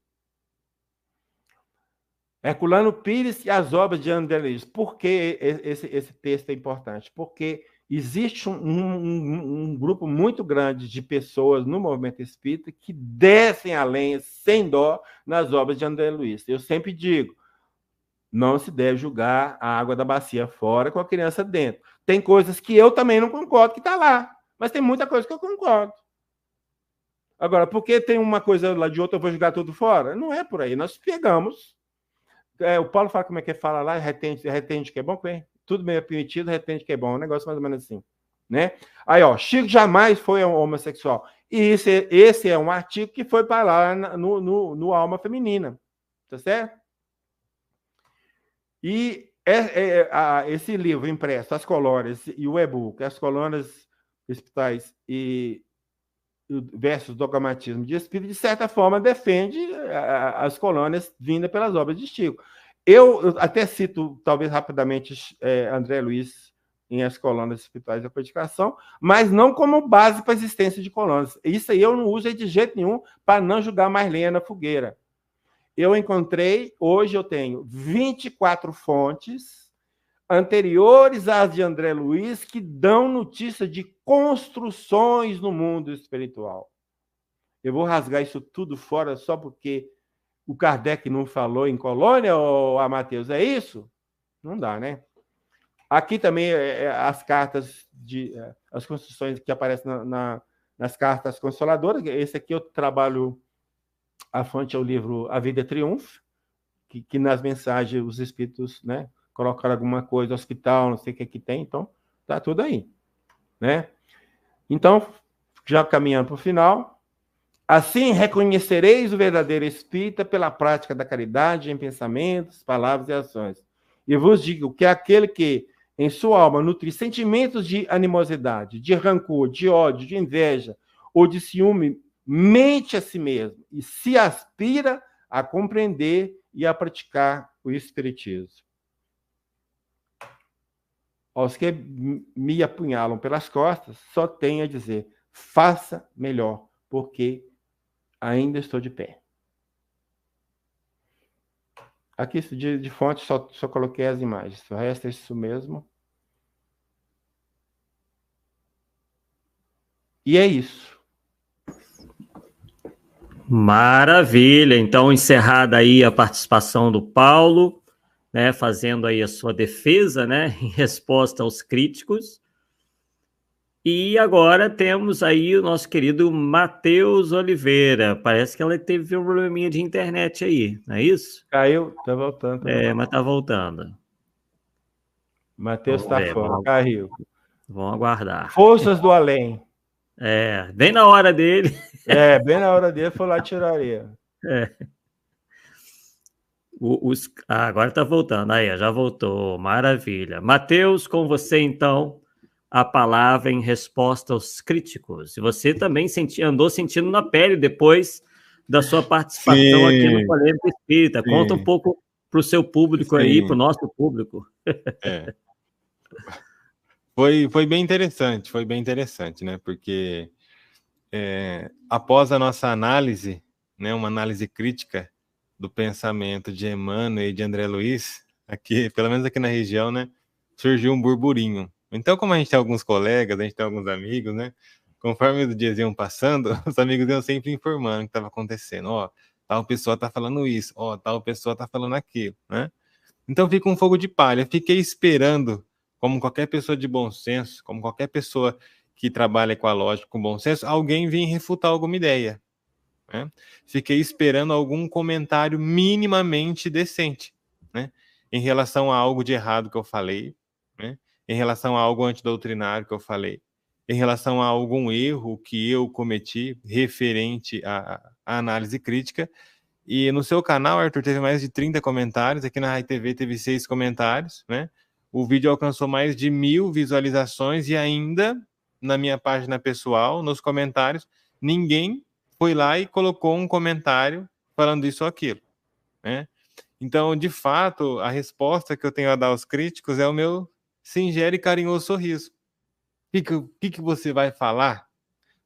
Herculano Pires e as obras de André Luiz. Por que esse texto é importante? Porque existe um grupo muito grande de pessoas no movimento espírita que descem a lenha sem dó nas obras de André Luiz. Eu sempre digo, não se deve julgar a água da bacia fora com a criança dentro. Tem coisas que eu também não concordo que está lá, mas tem muita coisa que eu concordo. Agora, porque tem uma coisa lá de outra, eu vou jogar tudo fora? Não é por aí. Nós pegamos... o Paulo fala como é que fala lá, retende que é bom, tudo meio permitido, retende que é bom, um negócio mais ou menos assim, né? Aí, ó, Chico jamais foi um homossexual. E esse é um artigo que foi para lá no Alma Feminina, tá certo? E esse livro impresso, As Colônias e o e-book, As Colônias Espirituais e versus dogmatismo de espírito, de certa forma, defende as colônias vindas pelas obras de Chico. Eu até cito, talvez rapidamente, André Luiz em As Colônias Espirituais da Codificação, mas não como base para a existência de colônias. Isso aí eu não uso de jeito nenhum para não jogar mais lenha na fogueira. Eu encontrei, hoje eu tenho 24 fontes anteriores às de André Luiz, que dão notícia de construções no mundo espiritual. Eu vou rasgar isso tudo fora só porque o Kardec não falou em colônia, ou a Mateus, é isso? Não dá, né? Aqui também as cartas, as construções que aparecem nas cartas consoladoras. Esse aqui eu trabalho, a fonte é o livro A Vida Triunfa, que nas mensagens os espíritos, né, colocar alguma coisa, hospital, não sei o que tem, então tá tudo aí, né? Então, já caminhando para o final, assim reconhecereis o verdadeiro espírita pela prática da caridade em pensamentos, palavras e ações. E vos digo que aquele que em sua alma nutre sentimentos de animosidade, de rancor, de ódio, de inveja ou de ciúme, mente a si mesmo e se aspira a compreender e a praticar o espiritismo. Aos que me apunhalam pelas costas, só tenho a dizer, faça melhor, porque ainda estou de pé. Aqui de fonte só coloquei as imagens. O resto é isso mesmo. E é isso. Maravilha. Então, encerrada aí a participação do Paulo, né, fazendo aí a sua defesa, né, em resposta aos críticos. E agora temos aí o nosso querido Matheus Oliveira. Parece que ela teve um probleminha de internet aí, não é isso? Caiu, tá voltando. Mas tá voltando. Matheus Vamos tá ver, fora, caiu. vamos aguardar. Forças do além. Bem na hora dele. Bem na hora dele, foi lá tirar areia. Agora tá voltando. Aí, já voltou. Maravilha. Matheus, com você, então, a palavra em resposta aos críticos. E você também andou sentindo na pele depois da sua participação aqui no Polêmica Espírita. Sim. Conta um pouco para o seu público aí, para o nosso público. Foi bem interessante, né? Porque após a nossa análise, né, uma análise crítica do pensamento de Emmanuel e de André Luiz, aqui, pelo menos aqui na região, né, surgiu um burburinho. Então, como a gente tem alguns colegas, a gente tem alguns amigos, né, conforme os dias iam passando, os amigos iam sempre informando o que estava acontecendo. Ó, tal pessoa está falando isso, ó, tal pessoa está falando aquilo, né? Então fica um fogo de palha. Fiquei esperando, como qualquer pessoa de bom senso, como qualquer pessoa que trabalha com a lógica, com bom senso, alguém vir refutar alguma ideia, né? Fiquei esperando algum comentário minimamente decente, né, em relação a algo de errado que eu falei, né, em relação a algo antidoutrinário que eu falei, em relação a algum erro que eu cometi referente à análise crítica. E no seu canal, Arthur, teve mais de 30 comentários, aqui na Rai TV teve 6 comentários, né? O vídeo alcançou mais de 1000 visualizações e ainda, na minha página pessoal, nos comentários, ninguém foi lá e colocou um comentário falando isso ou aquilo, né? Então, de fato, a resposta que eu tenho a dar aos críticos é o meu singelo e carinhoso sorriso. O que você vai falar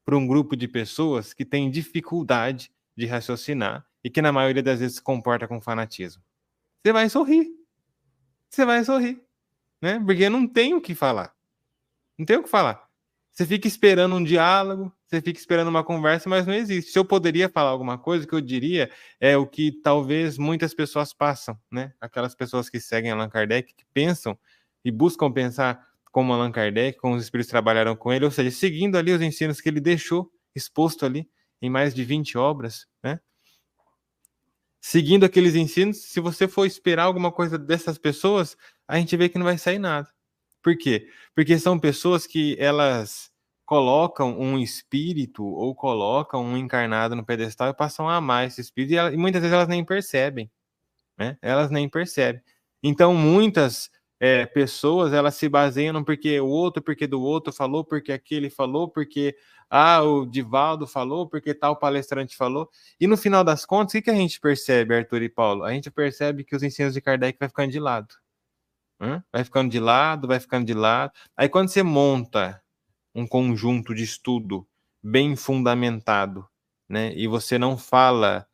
para um grupo de pessoas que tem dificuldade de raciocinar e que, na maioria das vezes, se comporta com fanatismo? Você vai sorrir. Você vai sorrir, né? Porque não tem o que falar. Não tem o que falar. Você fica esperando um diálogo, você fica esperando uma conversa, mas não existe. Se eu poderia falar alguma coisa, o que eu diria é o que talvez muitas pessoas passam, né? Aquelas pessoas que seguem Allan Kardec, que pensam e buscam pensar como Allan Kardec, como os espíritos trabalharam com ele, ou seja, seguindo ali os ensinos que ele deixou exposto ali em mais de 20 obras, né? Seguindo aqueles ensinos, se você for esperar alguma coisa dessas pessoas, a gente vê que não vai sair nada. Por quê? Porque são pessoas que elas colocam um espírito ou colocam um encarnado no pedestal e passam a amar esse espírito e muitas vezes elas nem percebem, né? Elas nem percebem. Então, muitas pessoas, elas se baseiam no porque do outro falou, porque aquele falou, porque o Divaldo falou, porque tal palestrante falou. E no final das contas, o que a gente percebe, Arthur e Paulo? A gente percebe que os ensinos de Kardec vai ficando de lado. Vai ficando de lado, vai ficando de lado. Aí quando você monta um conjunto de estudo bem fundamentado, né, e você não fala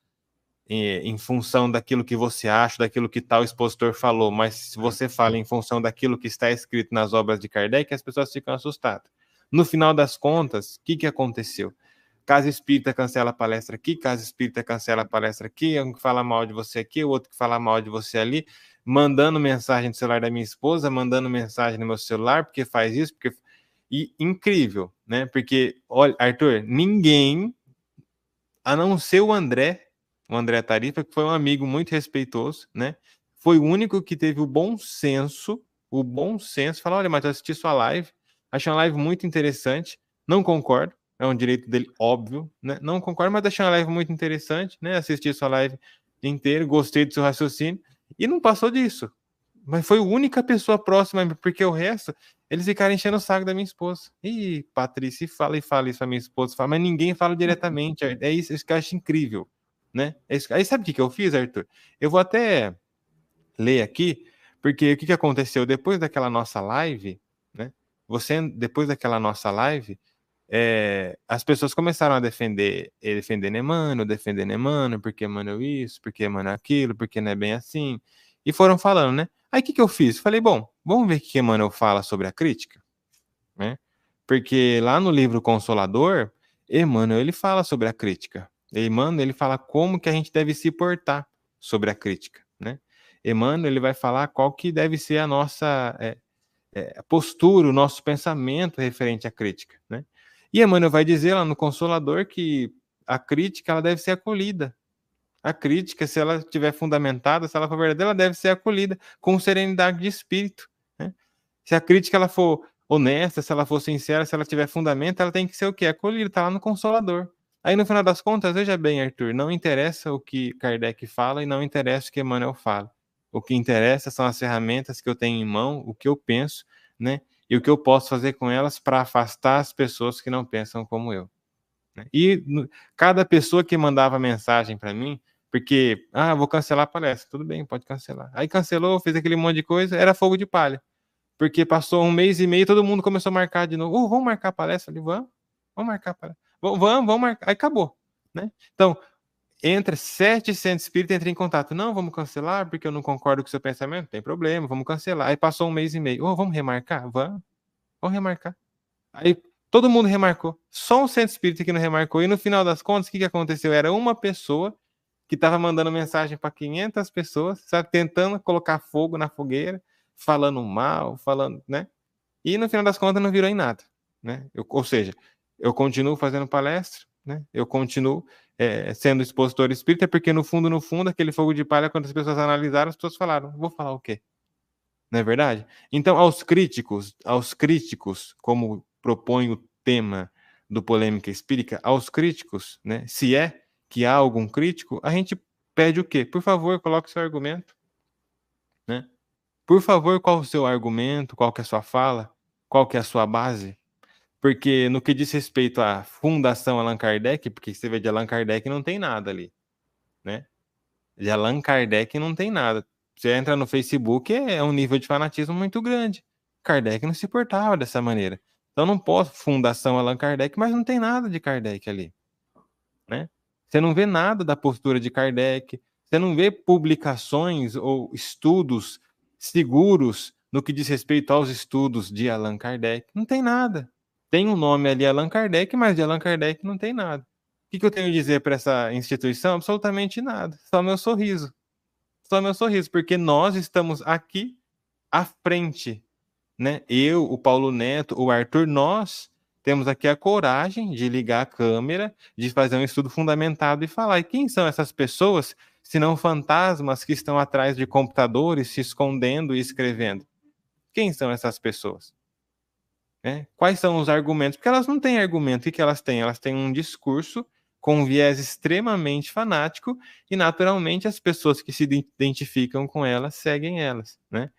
em função daquilo que você acha, daquilo que tal expositor falou, mas se você fala em função daquilo que está escrito nas obras de Kardec, as pessoas ficam assustadas. No final das contas, o que aconteceu? Casa Espírita cancela a palestra aqui, Casa Espírita cancela a palestra aqui, um que fala mal de você aqui, o outro que fala mal de você ali, mandando mensagem no celular da minha esposa, mandando mensagem no meu celular, porque faz isso, porque... E incrível, né? Porque, olha, Arthur, ninguém, a não ser o André Tarifa, que foi um amigo muito respeitoso, né? Foi o único que teve o bom senso, falar, olha, mas eu assisti sua live, achei uma live muito interessante, não concordo, é um direito dele, óbvio, né? Não concordo, mas achei uma live muito interessante, né? Assisti sua live inteira, gostei do seu raciocínio, e não passou disso. Mas foi a única pessoa próxima, porque o resto, eles ficaram enchendo o saco da minha esposa. Ih, Patrícia, fala isso pra minha esposa, mas ninguém fala diretamente. É isso que eu acho incrível, né? Aí sabe o que eu fiz, Arthur? Eu vou até ler aqui, porque o que aconteceu depois daquela nossa live, né? Depois daquela nossa live, as pessoas começaram a defender Emmanuel, porque Emmanuel isso, porque Emmanuel aquilo, porque não é bem assim. E foram falando, né? Aí o que eu fiz? Falei, bom, vamos ver o que Emmanuel fala sobre a crítica, né? Porque lá no livro Consolador, Emmanuel, ele fala sobre a crítica. Emmanuel, ele fala como que a gente deve se portar sobre a crítica, né? Emmanuel, ele vai falar qual que deve ser a nossa postura, o nosso pensamento referente à crítica, né? E Emmanuel vai dizer lá no Consolador que a crítica, ela deve ser acolhida. A crítica, se ela estiver fundamentada, se ela for verdadeira, ela deve ser acolhida com serenidade de espírito, né? Se a crítica ela for honesta, se ela for sincera, se ela tiver fundamento, ela tem que ser o quê? Acolhida, está lá no Consolador. Aí, no final das contas, veja bem, Arthur, não interessa o que Kardec fala e não interessa o que Emmanuel fala. O que interessa são as ferramentas que eu tenho em mão, o que eu penso, né? E o que eu posso fazer com elas para afastar as pessoas que não pensam como eu. E cada pessoa que mandava mensagem para mim, porque, vou cancelar a palestra, tudo bem, pode cancelar. Aí cancelou, fez aquele monte de coisa, era fogo de palha. Porque passou 1 mês e meio, todo mundo começou a marcar de novo. Vamos marcar a palestra ali? Vamos marcar a palestra. Vamos marcar. Aí acabou, né? Então, entra 7 centros espíritas, entra em contato. Não, vamos cancelar, porque eu não concordo com o seu pensamento. Não tem problema, vamos cancelar. Aí passou 1 mês e meio. Vamos remarcar? Vamos remarcar. Aí todo mundo remarcou. Só um centro espírita que não remarcou. E no final das contas, o que aconteceu? Era uma pessoa que estava mandando mensagem para 500 pessoas, sabe? Tentando colocar fogo na fogueira, falando mal, falando, né? E no final das contas não virou em nada, né? Ou seja, eu continuo fazendo palestra, né? Eu continuo sendo expositor espírita, porque no fundo, aquele fogo de palha, quando as pessoas analisaram, as pessoas falaram, vou falar o quê? Não é verdade? Então, aos críticos, como propõe o tema do Polêmica Espírita, aos críticos, né? Se é que há algum crítico, a gente pede o quê? Por favor, coloque seu argumento, né? Por favor, qual o seu argumento, qual que é a sua fala, qual que é a sua base? Porque no que diz respeito à Fundação Allan Kardec, porque você vê de Allan Kardec não tem nada ali, né? De Allan Kardec não tem nada. Você entra no Facebook, é um nível de fanatismo muito grande. Kardec não se portava dessa maneira. Então não posso, Fundação Allan Kardec, mas não tem nada de Kardec ali, né? Você não vê nada da postura de Kardec, você não vê publicações ou estudos seguros no que diz respeito aos estudos de Allan Kardec. Não tem nada. Tem um nome ali, Allan Kardec, mas de Allan Kardec não tem nada. O que eu tenho a dizer para essa instituição? Absolutamente nada. Só meu sorriso. Só meu sorriso, porque nós estamos aqui à frente, né? Eu, o Paulo Neto, o Arthur, nós temos aqui a coragem de ligar a câmera, de fazer um estudo fundamentado e falar. E quem são essas pessoas, se não fantasmas que estão atrás de computadores, se escondendo e escrevendo? Quem são essas pessoas? Quais são os argumentos? Porque elas não têm argumento. O que elas têm? Elas têm um discurso com um viés extremamente fanático e, naturalmente, as pessoas que se identificam com elas seguem elas, né?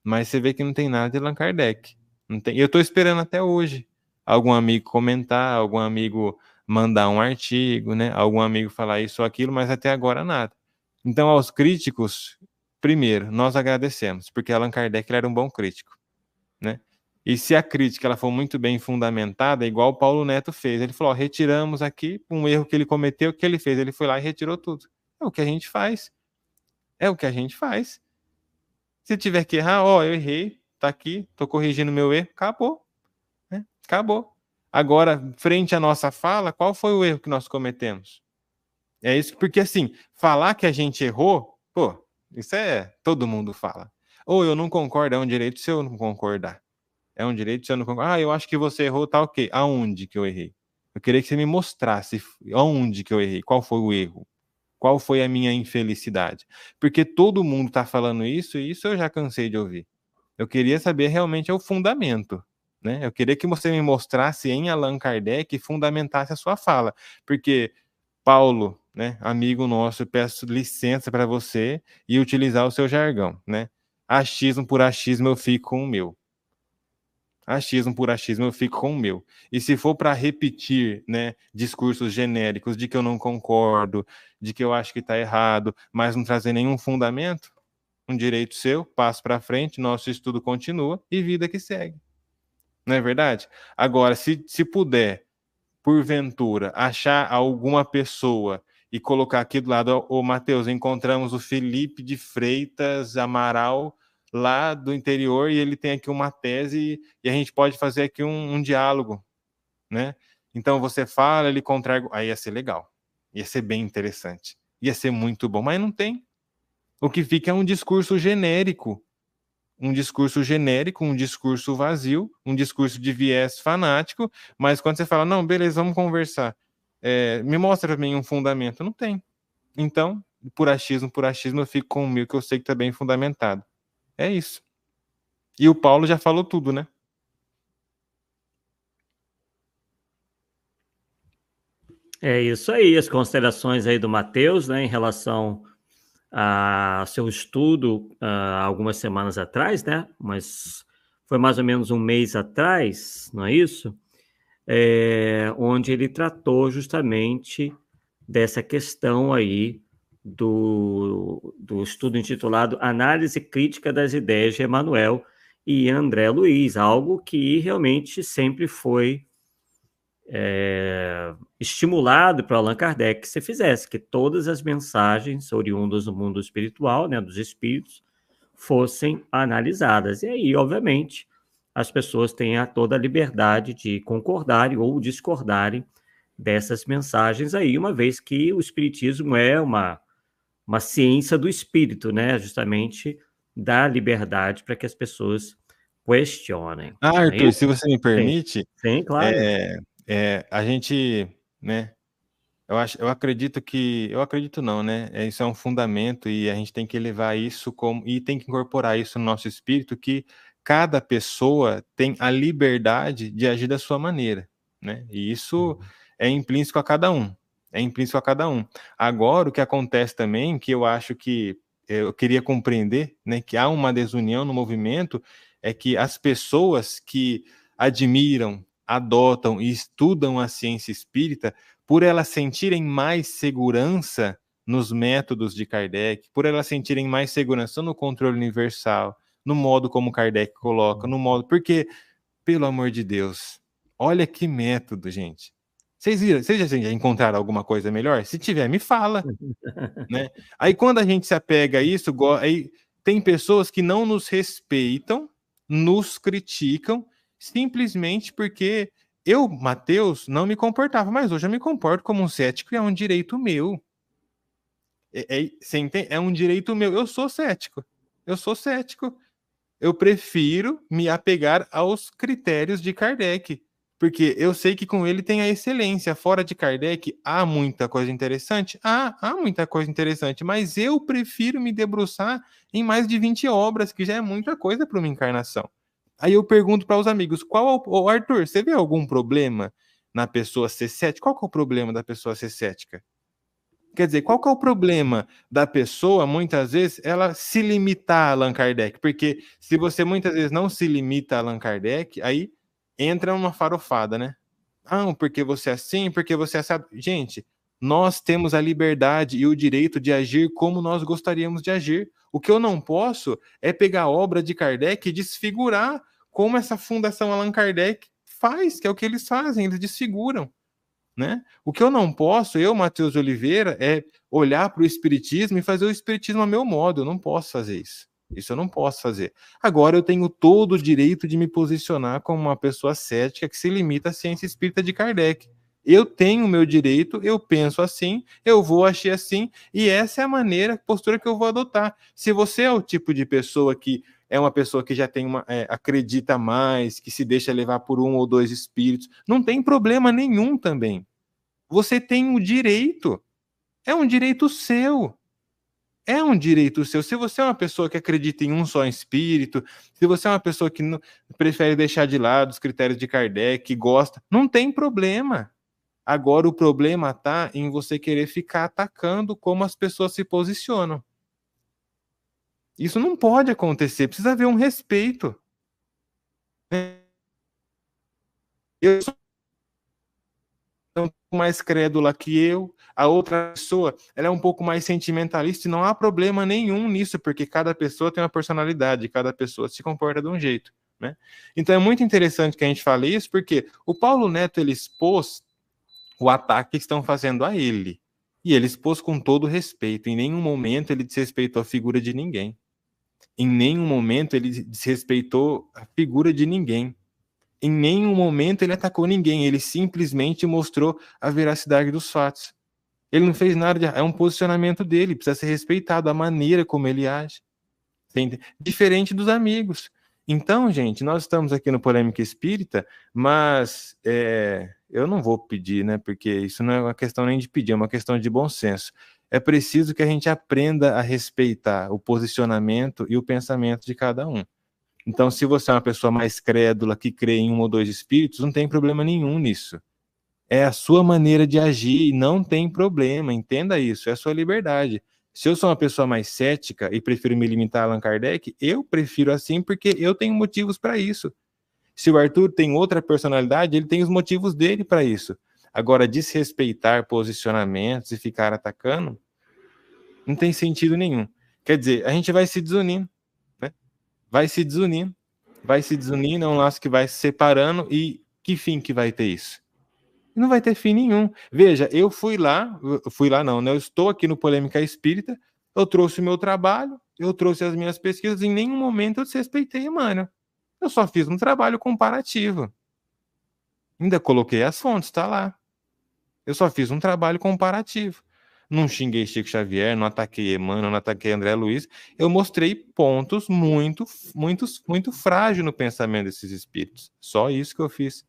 Mas você vê que não tem nada de Allan Kardec. Não tem. Eu estou esperando até hoje algum amigo comentar, algum amigo mandar um artigo, né? Algum amigo falar isso ou aquilo, mas até agora nada. Então, aos críticos, primeiro, nós agradecemos, porque Allan Kardec ele era um bom crítico, né? E se a crítica ela for muito bem fundamentada, igual o Paulo Neto fez, ele falou, retiramos aqui um erro que ele cometeu, o que ele fez? Ele foi lá e retirou tudo. É o que a gente faz. É o que a gente faz. Se tiver que errar, eu errei, tá aqui, tô corrigindo meu erro, acabou. Né? Acabou. Agora, frente à nossa fala, qual foi o erro que nós cometemos? É isso, porque assim, falar que a gente errou, isso todo mundo fala. Ou eu não concordo, é um direito se eu não concordar. É um direito se eu não concordar. Eu acho que você errou, tá ok. Aonde que eu errei? Eu queria que você me mostrasse aonde que eu errei, qual foi o erro. Qual foi a minha infelicidade? Porque todo mundo está falando isso e isso eu já cansei de ouvir. Eu queria saber realmente o fundamento, né? Eu queria que você me mostrasse em Allan Kardec e fundamentasse a sua fala. Porque Paulo, né, amigo nosso, eu peço licença para você e utilizar o seu jargão, né? Achismo por achismo eu fico com o meu. Achismo por achismo eu fico com o meu. E se for para repetir, né, discursos genéricos de que eu não concordo, de que eu acho que está errado, mas não trazer nenhum fundamento, um direito seu, passo para frente, nosso estudo continua e vida que segue. Não é verdade? Agora, se puder porventura, achar alguma pessoa e colocar aqui do lado, ô Mateus, encontramos o Felipe de Freitas Amaral, lá do interior, e ele tem aqui uma tese, e a gente pode fazer aqui um diálogo, né? Então você fala, ele contrai, aí ia ser legal, ia ser bem interessante, ia ser muito bom, mas não tem. O que fica é um discurso genérico, um discurso vazio, um discurso de viés fanático, mas quando você fala, não, beleza, vamos conversar, me mostra para mim um fundamento, não tem. Então, por achismo, eu fico com o meu, que eu sei que está bem fundamentado. É isso. E o Paulo já falou tudo, né? É isso aí, as considerações aí do Mateus, né, em relação a seu estudo algumas semanas atrás, né? Mas foi mais ou menos um mês atrás, não é isso? Onde ele tratou justamente dessa questão aí do estudo intitulado Análise Crítica das Ideias de Emmanuel e André Luiz, algo que realmente sempre foi estimulado para Allan Kardec que se fizesse, que todas as mensagens oriundas do mundo espiritual, né, dos espíritos, fossem analisadas. E aí, obviamente, as pessoas têm toda a liberdade de concordarem ou discordarem dessas mensagens aí, uma vez que o espiritismo é uma ciência do espírito, né, justamente dá liberdade para que as pessoas questionem. Arthur, se você me permite, sim, claro. A gente, né, eu acredito não, né, isso é um fundamento e a gente tem que levar isso e tem que incorporar isso no nosso espírito, que cada pessoa tem a liberdade de agir da sua maneira, né, e isso é intrínseco a cada um, Agora, o que acontece também, que eu acho que eu queria compreender, né, que há uma desunião no movimento, é que as pessoas que admiram, adotam e estudam a ciência espírita, por elas sentirem mais segurança nos métodos de Kardec, por elas sentirem mais segurança no controle universal, no modo como Kardec coloca, porque, pelo amor de Deus, olha que método, gente. Vocês já encontraram alguma coisa melhor? Se tiver, me fala. Né? Aí quando a gente se apega a isso, aí tem pessoas que não nos respeitam, nos criticam, simplesmente porque eu, Mateus, não me comportava, mas hoje eu me comporto como um cético e é um direito meu. É um direito meu. Eu sou cético. Eu prefiro me apegar aos critérios de Kardec, porque eu sei que com ele tem a excelência. Fora de Kardec, há muita coisa interessante? Há muita coisa interessante, mas eu prefiro me debruçar em mais de 20 obras, que já é muita coisa para uma encarnação. Aí eu pergunto para os amigos, Arthur, você vê algum problema na pessoa ser cética? Qual que é o problema da pessoa ser cética? Quer dizer, qual que é o problema da pessoa, muitas vezes, ela se limitar a Allan Kardec? Porque se você muitas vezes não se limita a Allan Kardec, aí entra uma farofada, né? Porque você é assim, porque você é assado. Gente, nós temos a liberdade e o direito de agir como nós gostaríamos de agir. O que eu não posso é pegar a obra de Kardec e desfigurar como essa Fundação Allan Kardec faz, que é o que eles fazem, eles desfiguram. Né? O que eu não posso, Mateus Oliveira, é olhar para o Espiritismo e fazer o Espiritismo a meu modo. Eu não posso fazer isso. Isso eu não posso fazer. Agora eu tenho todo o direito de me posicionar como uma pessoa cética que se limita à ciência espírita de Kardec. Eu tenho o meu direito, eu penso assim, eu vou agir assim, e essa é a postura que eu vou adotar. Se você é o tipo de pessoa que é uma pessoa que já tem acredita mais, que se deixa levar por um ou dois espíritos, não tem problema nenhum também. Você tem o direito. É um direito seu. É um direito seu. Se você é uma pessoa que acredita em um só espírito, se você é uma pessoa que prefere deixar de lado os critérios de Kardec, que gosta, não tem problema. Agora o problema está em você querer ficar atacando como as pessoas se posicionam. Isso não pode acontecer. Precisa haver um respeito. Eu sou um pouco mais crédula que eu, a outra pessoa ela é um pouco mais sentimentalista e não há problema nenhum nisso, porque cada pessoa tem uma personalidade, cada pessoa se comporta de um jeito, né? Então é muito interessante que a gente fale isso, porque o Paulo Neto ele expôs o ataque que estão fazendo a ele. E ele expôs com todo respeito. Em nenhum momento ele desrespeitou a figura de ninguém. Em nenhum momento ele desrespeitou a figura de ninguém. Em nenhum momento ele atacou ninguém. Ele simplesmente mostrou a veracidade dos fatos. Ele não fez nada, é um posicionamento dele, precisa ser respeitado, a maneira como ele age. Diferente dos amigos. Então, gente, nós estamos aqui no Polêmica Espírita, mas eu não vou pedir, né? Porque isso não é uma questão nem de pedir, é uma questão de bom senso. É preciso que a gente aprenda a respeitar o posicionamento e o pensamento de cada um. Então, se você é uma pessoa mais crédula, que crê em um ou dois espíritos, não tem problema nenhum nisso. É a sua maneira de agir e não tem problema, entenda isso, é a sua liberdade. Se eu sou uma pessoa mais cética e prefiro me limitar a Allan Kardec, eu prefiro assim porque eu tenho motivos para isso. Se o Arthur tem outra personalidade, ele tem os motivos dele para isso. Agora, desrespeitar posicionamentos e ficar atacando, não tem sentido nenhum. Quer dizer, a gente vai se desunindo, né? Vai se desunindo, é um laço que vai se separando e que fim que vai ter isso? Não vai ter fim nenhum. Veja, eu estou aqui no Polêmica Espírita, eu trouxe o meu trabalho, eu trouxe as minhas pesquisas, em nenhum momento eu desrespeitei, mano. Eu só fiz um trabalho comparativo. Ainda coloquei as fontes, tá lá. Eu só fiz um trabalho comparativo. Não xinguei Chico Xavier, não ataquei Emmanuel, não ataquei André Luiz. Eu mostrei pontos muito frágeis no pensamento desses espíritos. Só isso que eu fiz.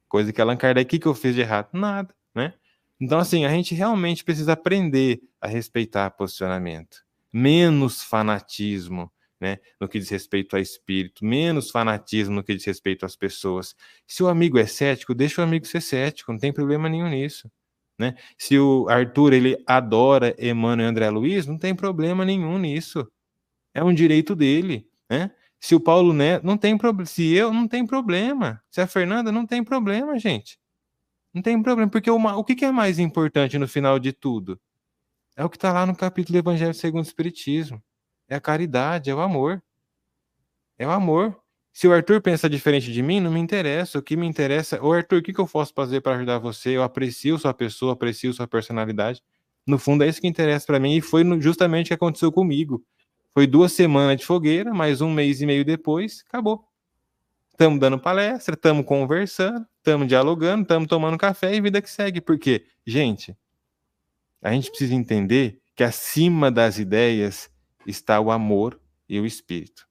Coisa que Allan Kardec, o que eu fiz de errado? Nada, né? Então, assim, a gente realmente precisa aprender a respeitar posicionamento. Menos fanatismo, né, no que diz respeito a espírito, menos fanatismo no que diz respeito às pessoas. Se o amigo é cético, deixa o amigo ser cético, não tem problema nenhum nisso, né? Se o Arthur, ele adora Emmanuel e André Luiz, não tem problema nenhum nisso. É um direito dele, né? Se o Paulo Neto, não tem problema. Se eu, não tem problema. Se a Fernanda, não tem problema, gente. Não tem problema, porque o que é mais importante no final de tudo? É o que está lá no capítulo do Evangelho segundo o Espiritismo. É a caridade, é o amor. É o amor. Se o Arthur pensa diferente de mim, não me interessa. O que me interessa... Ô, Arthur, o que eu posso fazer para ajudar você? Eu aprecio sua pessoa, aprecio sua personalidade. No fundo, é isso que interessa para mim, e foi justamente o que aconteceu comigo. Foi 2 semanas de fogueira, mais 1 mês e meio depois, acabou. Estamos dando palestra, estamos conversando, estamos dialogando, estamos tomando café e vida que segue. Por quê? Gente, a gente precisa entender que acima das ideias está o amor e o espírito.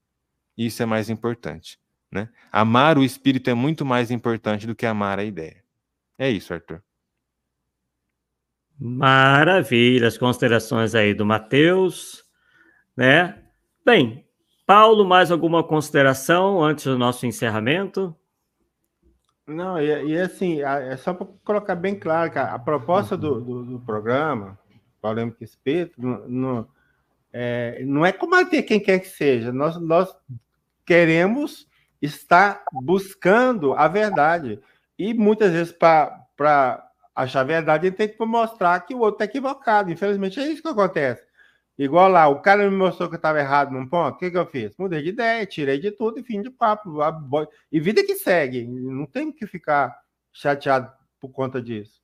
Isso é mais importante, né? Amar o espírito é muito mais importante do que amar a ideia. É isso, Arthur. Maravilha, as considerações aí do Matheus, né? Bem, Paulo, mais alguma consideração antes do nosso encerramento? Não, e assim, é só para colocar bem claro que a proposta do programa, Polêmica Espírita, não é combater quem quer que seja. Nós queremos estar buscando a verdade. E muitas vezes, para achar a verdade, a gente tem que mostrar que o outro está equivocado. Infelizmente, é isso que acontece. Igual lá, o cara me mostrou que eu estava errado num ponto, o que eu fiz? Mudei de ideia, tirei de tudo e fim de papo. E vida que segue. Não tem que ficar chateado por conta disso.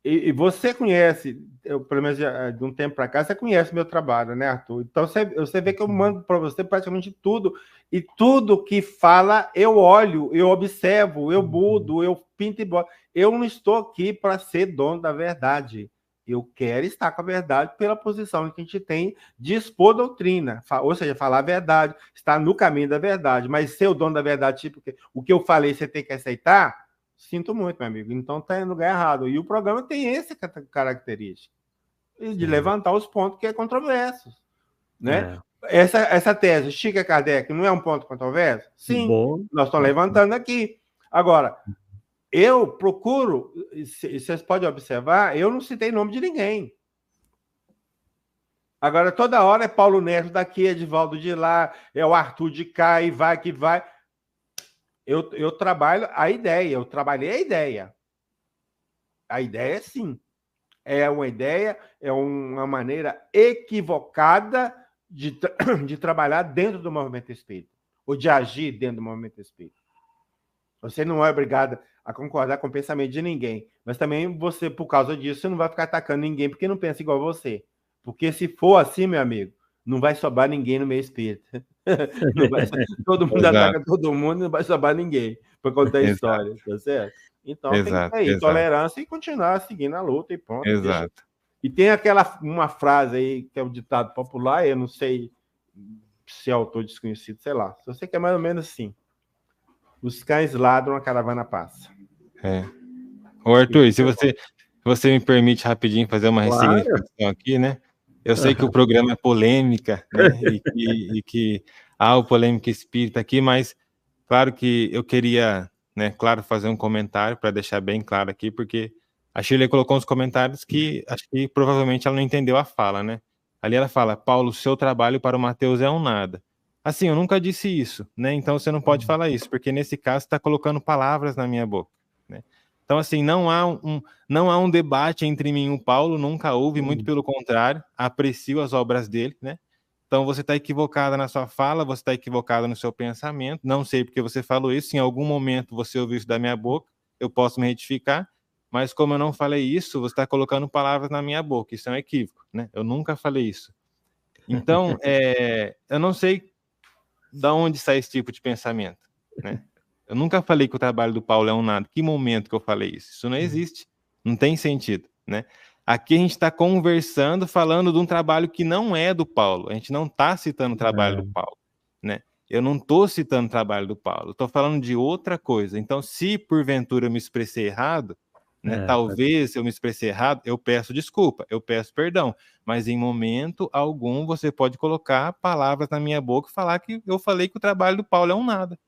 E você conhece, pelo menos de um tempo para cá, você conhece meu trabalho, né, Arthur? Então você vê que eu mando para você praticamente tudo, e tudo que fala eu olho, eu observo, eu mudo, eu pinto e boto. Eu não estou aqui para ser dono da verdade. Eu quero estar com a verdade pela posição que a gente tem de expor doutrina, ou seja, falar a verdade, estar no caminho da verdade, mas ser o dono da verdade, tipo, o que eu falei você tem que aceitar. Sinto muito, meu amigo. Então está no lugar errado. E o programa tem essa característica de levantar os pontos que é controversos, né? Essa tese, Chico Kardec, não é um ponto controverso? Sim, bom. Nós estamos levantando aqui. Agora, eu procuro, vocês podem observar, eu não citei nome de ninguém. Agora, toda hora é Paulo Neto daqui, Edivaldo de lá, é o Arthur de cá, e vai que vai. Eu trabalho a ideia, eu trabalhei a ideia. A ideia, sim. É uma ideia, é uma maneira equivocada de trabalhar dentro do movimento espírita, ou de agir dentro do movimento espírita. Você não é obrigado a concordar com o pensamento de ninguém. Mas também você, por causa disso, você não vai ficar atacando ninguém porque não pensa igual você. Porque se for assim, meu amigo, não vai sobrar ninguém no meio espírita. Todo mundo ataca todo mundo, não vai sobrar ninguém para contar a história, tá certo? Então tem que ter aí tolerância e continuar seguindo a luta e pronto. Exato. E tem uma frase aí que é o ditado popular, eu não sei se é autor desconhecido, sei lá. Só sei que é mais ou menos assim. Os cães ladram, a caravana passa. Ô, Arthur, se você me permite rapidinho fazer uma ressignificação aqui, né? Eu sei que o programa é polêmica, né? E que há o polêmica espírita aqui, mas claro que eu queria, né, claro, fazer um comentário para deixar bem claro aqui, porque a Shirley colocou uns comentários que acho que provavelmente ela não entendeu a fala, né? Ali ela fala, Paulo, seu trabalho para o Mateus é um nada. Assim, eu nunca disse isso, né? Então você não pode falar isso, porque nesse caso está colocando palavras na minha boca, né? Então, assim, não há um debate entre mim e o Paulo, nunca houve, muito pelo contrário, aprecio as obras dele, né? Então você está equivocada na sua fala, você está equivocada no seu pensamento, não sei porque você falou isso, em algum momento você ouviu isso da minha boca, eu posso me retificar, mas como eu não falei isso, você está colocando palavras na minha boca, isso é um equívoco, né? Eu nunca falei isso. Então, eu não sei de onde sai esse tipo de pensamento, né? Eu nunca falei que o trabalho do Paulo é um nada. Que momento que eu falei isso? Isso não existe. Não tem sentido, né? Aqui a gente está conversando, falando de um trabalho que não é do Paulo. A gente não está citando o trabalho do Paulo, né? Eu não estou citando o trabalho do Paulo. Estou falando de outra coisa. Então, se porventura eu me expressei errado, né? Talvez eu me expressei errado, eu peço desculpa, eu peço perdão. Mas em momento algum você pode colocar palavras na minha boca e falar que eu falei que o trabalho do Paulo é um nada.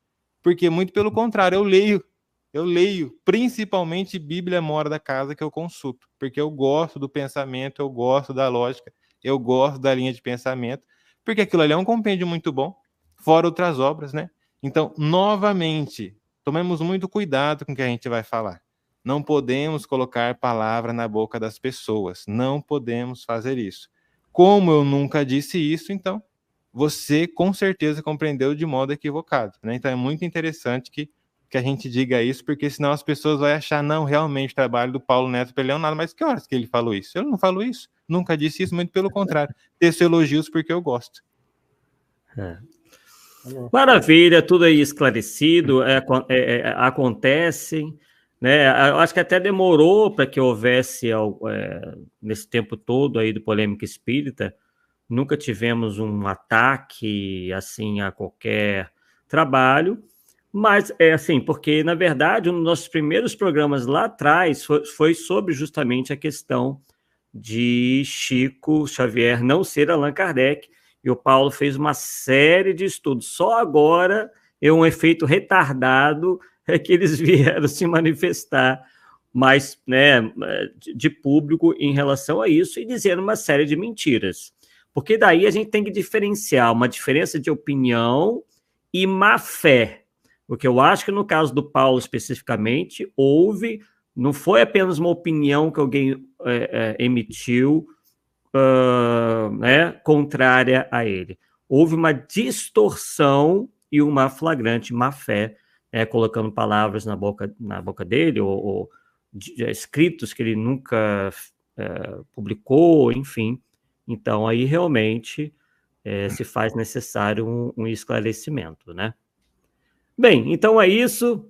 Porque, muito pelo contrário, eu leio, principalmente Bíblia Mora da Casa, que eu consulto, porque eu gosto do pensamento, eu gosto da lógica, eu gosto da linha de pensamento, porque aquilo ali é um compêndio muito bom, fora outras obras, né? Então, novamente, tomemos muito cuidado com o que a gente vai falar. Não podemos colocar palavra na boca das pessoas, não podemos fazer isso. Como eu nunca disse isso, então, você com certeza compreendeu de modo equivocado, né? Então é muito interessante que a gente diga isso, porque senão as pessoas vão achar, não, realmente o trabalho do Paulo Neto para ele é um nada, mas que horas que ele falou isso? Ele não falou isso, nunca disse isso, muito pelo contrário, teço elogios porque eu gosto. Maravilha, tudo aí esclarecido, acontece, né? Eu acho que até demorou para que houvesse, nesse tempo todo aí do Polêmica Espírita, nunca tivemos um ataque, assim, a qualquer trabalho, mas é assim, porque, na verdade, um dos nossos primeiros programas lá atrás foi sobre justamente a questão de Chico Xavier não ser Allan Kardec, e o Paulo fez uma série de estudos. Só agora é um efeito retardado que eles vieram se manifestar mais, né, de público em relação a isso e dizendo uma série de mentiras. Porque daí a gente tem que diferenciar uma diferença de opinião e má fé. Porque eu acho que no caso do Paulo especificamente, não foi apenas uma opinião que alguém emitiu, né, contrária a ele. Houve uma distorção e uma flagrante má fé, colocando palavras na boca dele, ou escritos que ele nunca publicou, enfim. Então, aí realmente se faz necessário um esclarecimento, né? Bem, então é isso.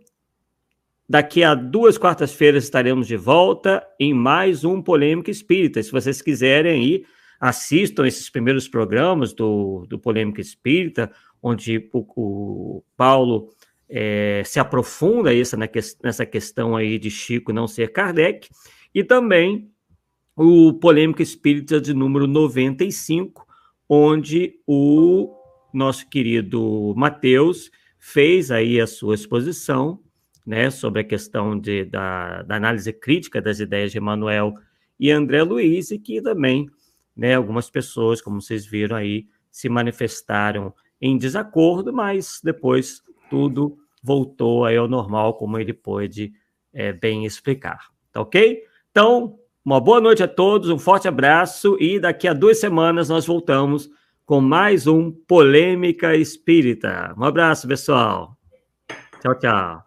Daqui a 2 quartas-feiras estaremos de volta em mais um Polêmica Espírita. Se vocês quiserem ir, assistam esses primeiros programas do Polêmica Espírita, onde o Paulo se aprofunda nessa questão aí de Chico não ser Kardec, e também o Polêmica Espírita de número 95, onde o nosso querido Mateus fez aí a sua exposição, né, sobre a questão da análise crítica das ideias de Emmanuel e André Luiz, e que também, né, algumas pessoas, como vocês viram aí, se manifestaram em desacordo, mas depois tudo voltou aí ao normal, como ele pôde bem explicar. Tá ok? Então, uma boa noite a todos, um forte abraço, e daqui a 2 semanas nós voltamos com mais um Polêmica Espírita. Um abraço, pessoal. Tchau, tchau.